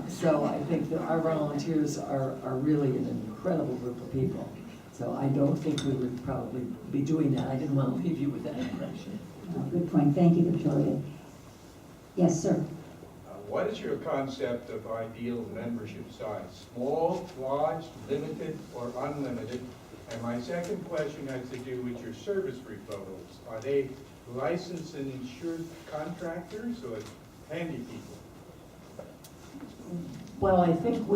So I think that our volunteers are really an incredible group of people. So I don't think we would probably be doing that. I didn't want to leave you with that impression. Good point. Thank you, Victoria. Yes, sir. What is your concept of ideal membership size? Small, large, limited, or unlimited? And my second question has to do with your service proposals. Are they licensed and insured contractors or handy people? Well, I think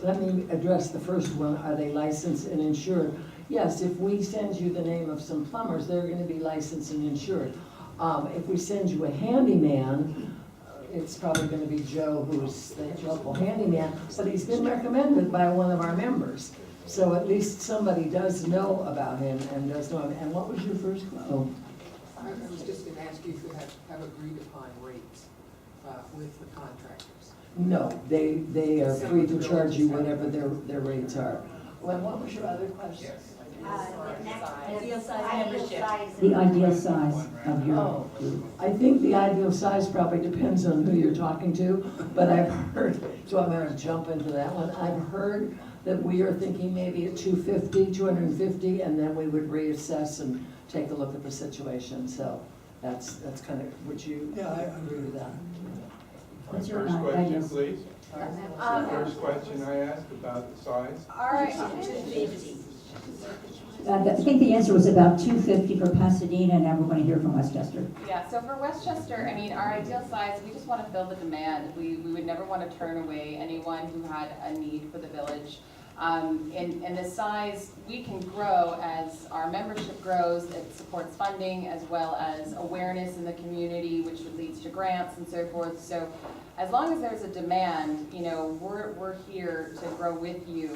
let me address the first one. Are they licensed and insured? Yes, if we send you the name of some plumbers, they're going to be licensed and insured. If we send you a handyman, it's probably going to be Joe, who's the local handyman, but he's been recommended by one of our members. So at least somebody does know about him and does know him. And what was your first question? I was just going to ask you if you have agreed upon rates with the contractors. No, they are free to charge you whatever their rates are. Well, what was your other question? Ideal size membership. The ideal size of your group. I think the ideal size probably depends on who you're talking to, but I've heard, so I'm going to jump into that one. I've heard that we are thinking maybe at 250, and then we would reassess and take a look at the situation. So that's kind of, would you agree with that? My first question, please. First question I asked about the size. All right. I think the answer was about 250 for Pasadena, and now we're going to hear from Westchester. Yeah, so for Westchester, I mean, our ideal size, we just want to fill the demand. We would never want to turn away anyone who had a need for the village. And the size, we can grow as our membership grows. It supports funding as well as awareness in the community, which leads to grants and so forth. So as long as there's a demand, you know, we're here to grow with you.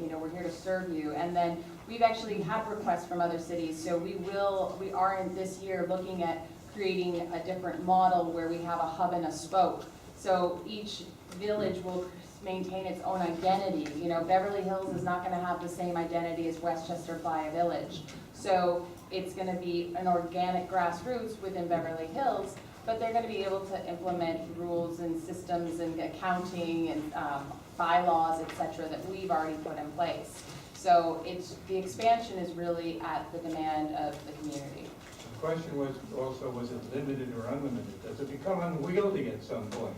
You know, we're here to serve you. And then we've actually had requests from other cities. So we are in this year looking at creating a different model where we have a hub and a spoke. So each village will maintain its own identity. You know, Beverly Hills is not going to have the same identity as Westchester Playa Village. So it's going to be an organic grassroots within Beverly Hills, but they're going to be able to implement rules and systems and accounting and bylaws, et cetera, that we've already put in place. So the expansion is really at the demand of the community. The question was also, was it limited or unlimited? Does it become unwieldy at some point?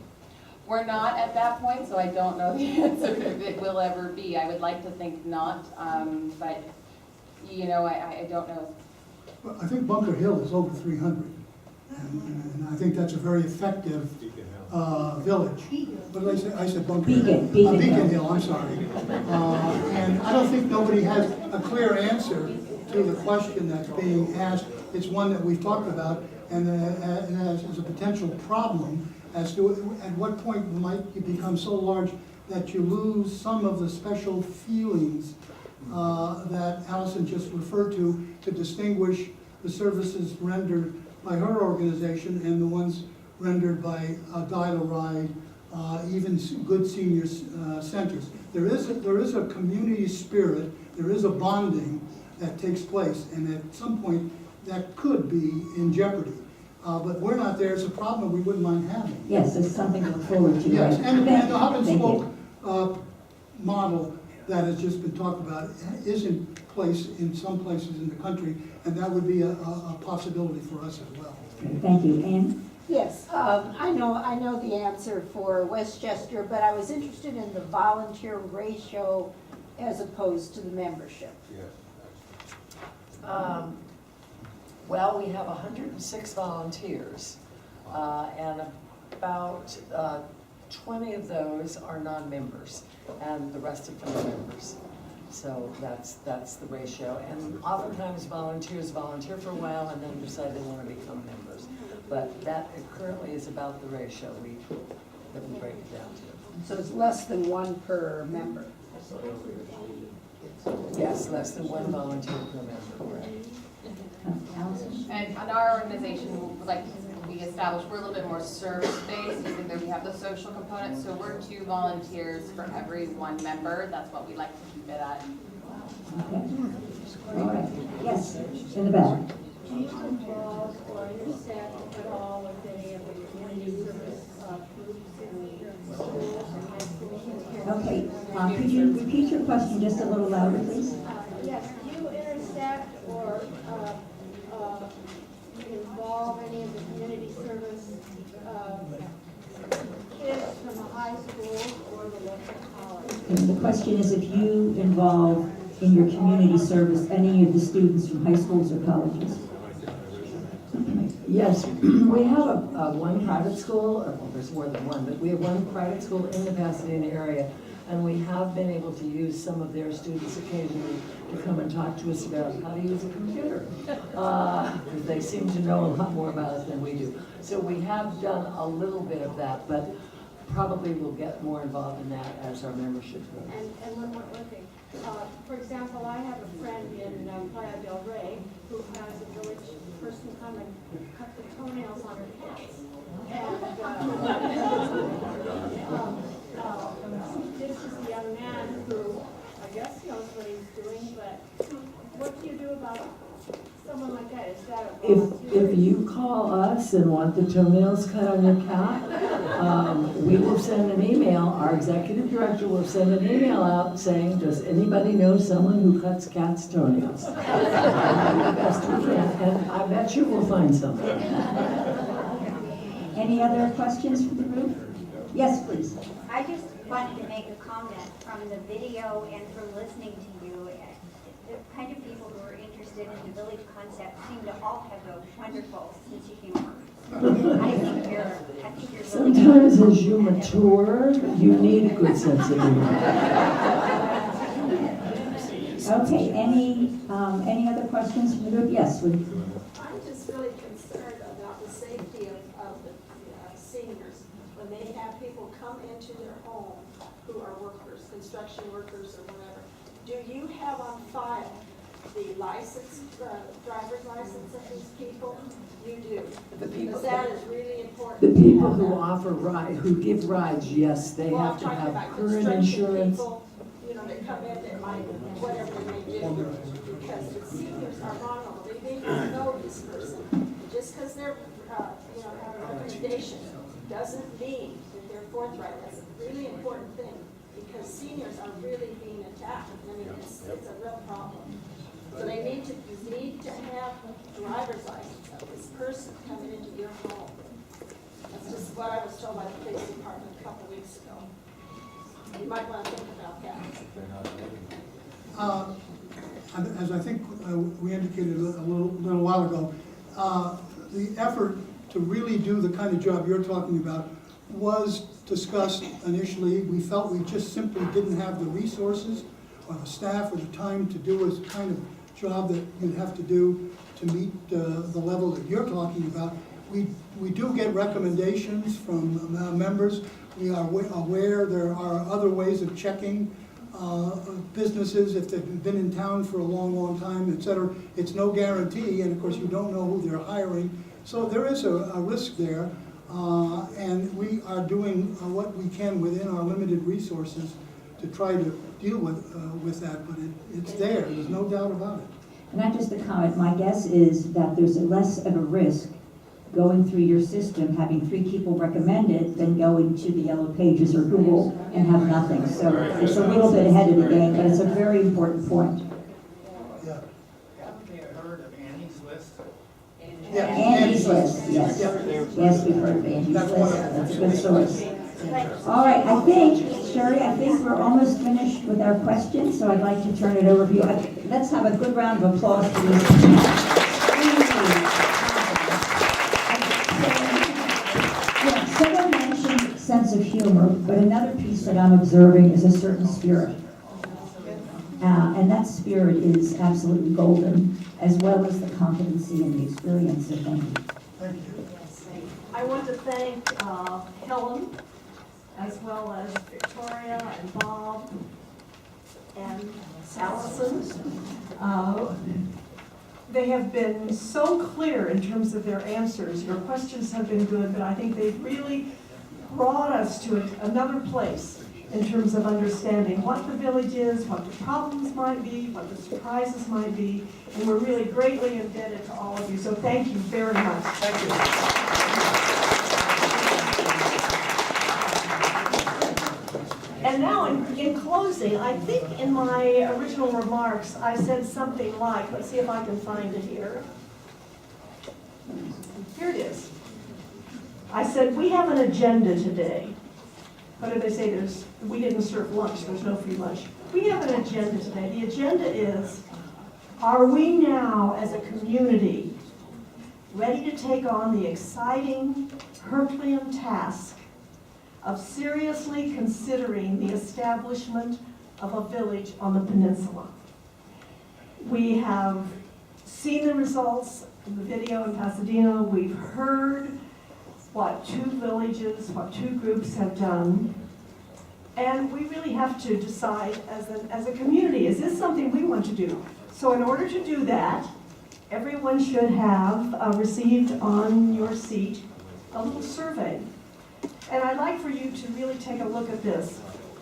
We're not at that point, so I don't know the answer if it will ever be. I would like to think not, but you know, I don't know. Well, I think Bunker Hill is over 300, and I think that's a very effective village. What did I say? I said Bunker Hill. Beacon Hill, I'm sorry. And I don't think nobody has a clear answer to the question that's being asked. It's one that we've talked about, and as a potential problem as to at what point might you become so large that you lose some of the special feelings that Allison just referred to distinguish the services rendered by her organization and the ones rendered by Dial-A-Ride, even good senior centers. There is a community spirit, there is a bonding that takes place, and at some point that could be in jeopardy. But we're not there. It's a problem we wouldn't mind having. Yes, it's something to look forward to. Yes, right? and the hub and spoke model that has just been talked about is in place in some places in the country, and that would be a possibility for us as well. Thank you. Ann? Yes, I know the answer for Westchester, but I was interested in the volunteer ratio as opposed to the membership. Well, we have 106 volunteers, and about 20 of those are non-members, and the rest of them are members. So that's the ratio. And oftentimes volunteers volunteer for a while and then decide they want to become members. But that currently is about the ratio that we break it down to. So it's less than one per member. Yes, less than one volunteer per member, correct. And on our organization, like we established, we're a little bit more service-based, even though we have the social component. So we're 2 volunteers for every 1 member. That's what we like to keep it at. Okay. All right. Yes, in the back. Do you involve or intersect at all with any of the community service groups in schools and high schools? Okay. Could you repeat your question just a little louder, please? Yes. Do you intersect or involve any of the community service kids from the high schools or the local college? And the question is if you involve in your community service any of the students from high schools or colleges. Yes, we have one private school, well, there's more than one, but we have one private school in the Pasadena area, and we have been able to use some of their students occasionally to come and talk to us about how to use a computer. They seem to know a lot more about it than we do. So we have done a little bit of that, but probably we'll get more involved in that as our membership grows. And one more thing. For example, I have a friend in Playa del Rey who has a village person come and cut the toenails on her cats. And this is a young man who I guess knows what he's doing, but what do you do about someone like that? Is that a volunteer? If you call us and want the toenails cut on your cat, we will send an email. Our executive director will send an email out saying, does anybody know someone who cuts cats' toenails? Best we can, and I bet you will find someone. Any other questions from the group? Yes, please. I just wanted to make a comment from the video and from listening to you. The kind of people who are interested in the village concept seem to all have a wonderful sense of humor. I think you're really Sometimes as you mature, you need a good sense of humor. Okay, any other questions from the group? Yes, we. I'm just really concerned about the safety of the seniors when they have people come into their home who are workers, construction workers or whatever. Do you have on file the license, driver's license of these people? You do. Because that is really important. The people who offer rides, who give rides, yes, they have to have current insurance. People, you know, that come in that might, whatever they may do, because the seniors are vulnerable. They may not know this person. Just because they're, you know, have a recommendation doesn't mean that they're forthright. That's a really important thing, because seniors are really being attacked. I mean, it's a real problem. So they need to have a driver's license of this person coming into your home. That's just what I was told by the police department a couple weeks ago. You might want to think about that. As I think we indicated a little while ago, the effort to really do the kind of job you're talking about was discussed initially. We felt we just simply didn't have the resources or the staff or the time to do a kind of job that you'd have to do to meet the level that you're talking about. We do get recommendations from members. We are aware there are other ways of checking businesses if they've been in town for a long time, et cetera. It's no guarantee, and of course you don't know who they're hiring. So there is a risk there, and we are doing what we can within our limited resources to try to deal with that, but it's there. There's no doubt about it. And not just a comment, my guess is that there's less of a risk going through your system, having 3 people recommended, than going to the Yellow Pages or Google and have nothing. So it's a little bit ahead of the game, but it's a very important point. Yeah. Haven't they heard of Annie's List? Andy's List, yes. Yes, we've heard of Andy's List. That's a good source. All right, I think, Sherry, I think we're almost finished with our questions, so I'd like to turn it over to you. Let's have a good round of applause for this. Someone mentioned sense of humor, but another piece that I'm observing is a certain spirit. And that spirit is absolutely golden, as well as the competency and the experience. So thank you. Thank you. I want to thank Helen, as well as Victoria and Bob and Allison. They have been so clear in terms of their answers. Your questions have been good, but I think they've really brought us to another place in terms of understanding what the village is, what the problems might be, what the surprises might be, and we're really greatly indebted to all of you. So thank you very much. Thank you. And now, in closing, I think in my original remarks, I said something like, let's see if I can find it here. Here it is. I said, we have an agenda today. What did they say? We didn't serve lunch. There's no free lunch. We have an agenda today. The agenda is, are we now, as a community, ready to take on the exciting Herculean task of seriously considering the establishment of a village on the peninsula? We have seen the results of the video in Pasadena. We've heard what 2 villages, what 2 groups have done. And we really have to decide as a community, is this something we want to do? So in order to do that, everyone should have received on your seat a little survey. And I'd like for you to really take a look at this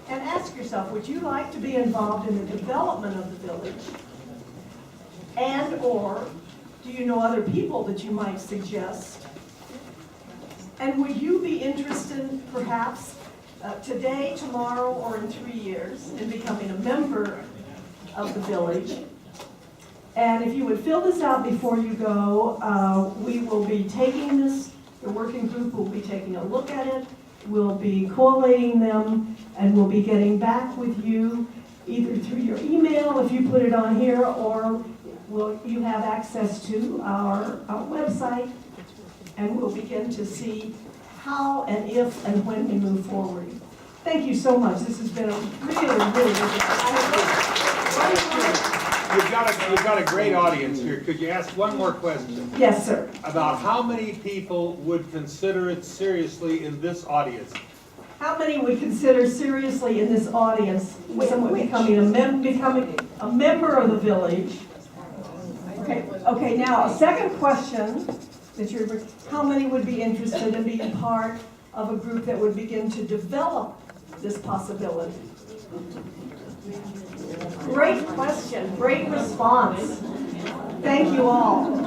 and ask yourself, would you like to be involved in the development of the village? And or do you know other people that you might suggest? And would you be interested, perhaps, today, tomorrow, or in 3 years, in becoming a member of the village? And if you would fill this out before you go, we will be taking this, the working group will be taking a look at it. We'll be collating them, and we'll be getting back with you either through your email, if you put it on here, or you have access to our website, and we'll begin to see how and if and when we move forward. Thank you so much. This has been a really, really good You've got a great audience here. Could you ask one more question? Yes, sir. About how many people would consider it seriously in this audience? How many would consider seriously in this audience someone becoming a member of the village? Okay, now, a second question, how many would be interested in being part of a group that would begin to develop this possibility? Great question, great response. Thank you all.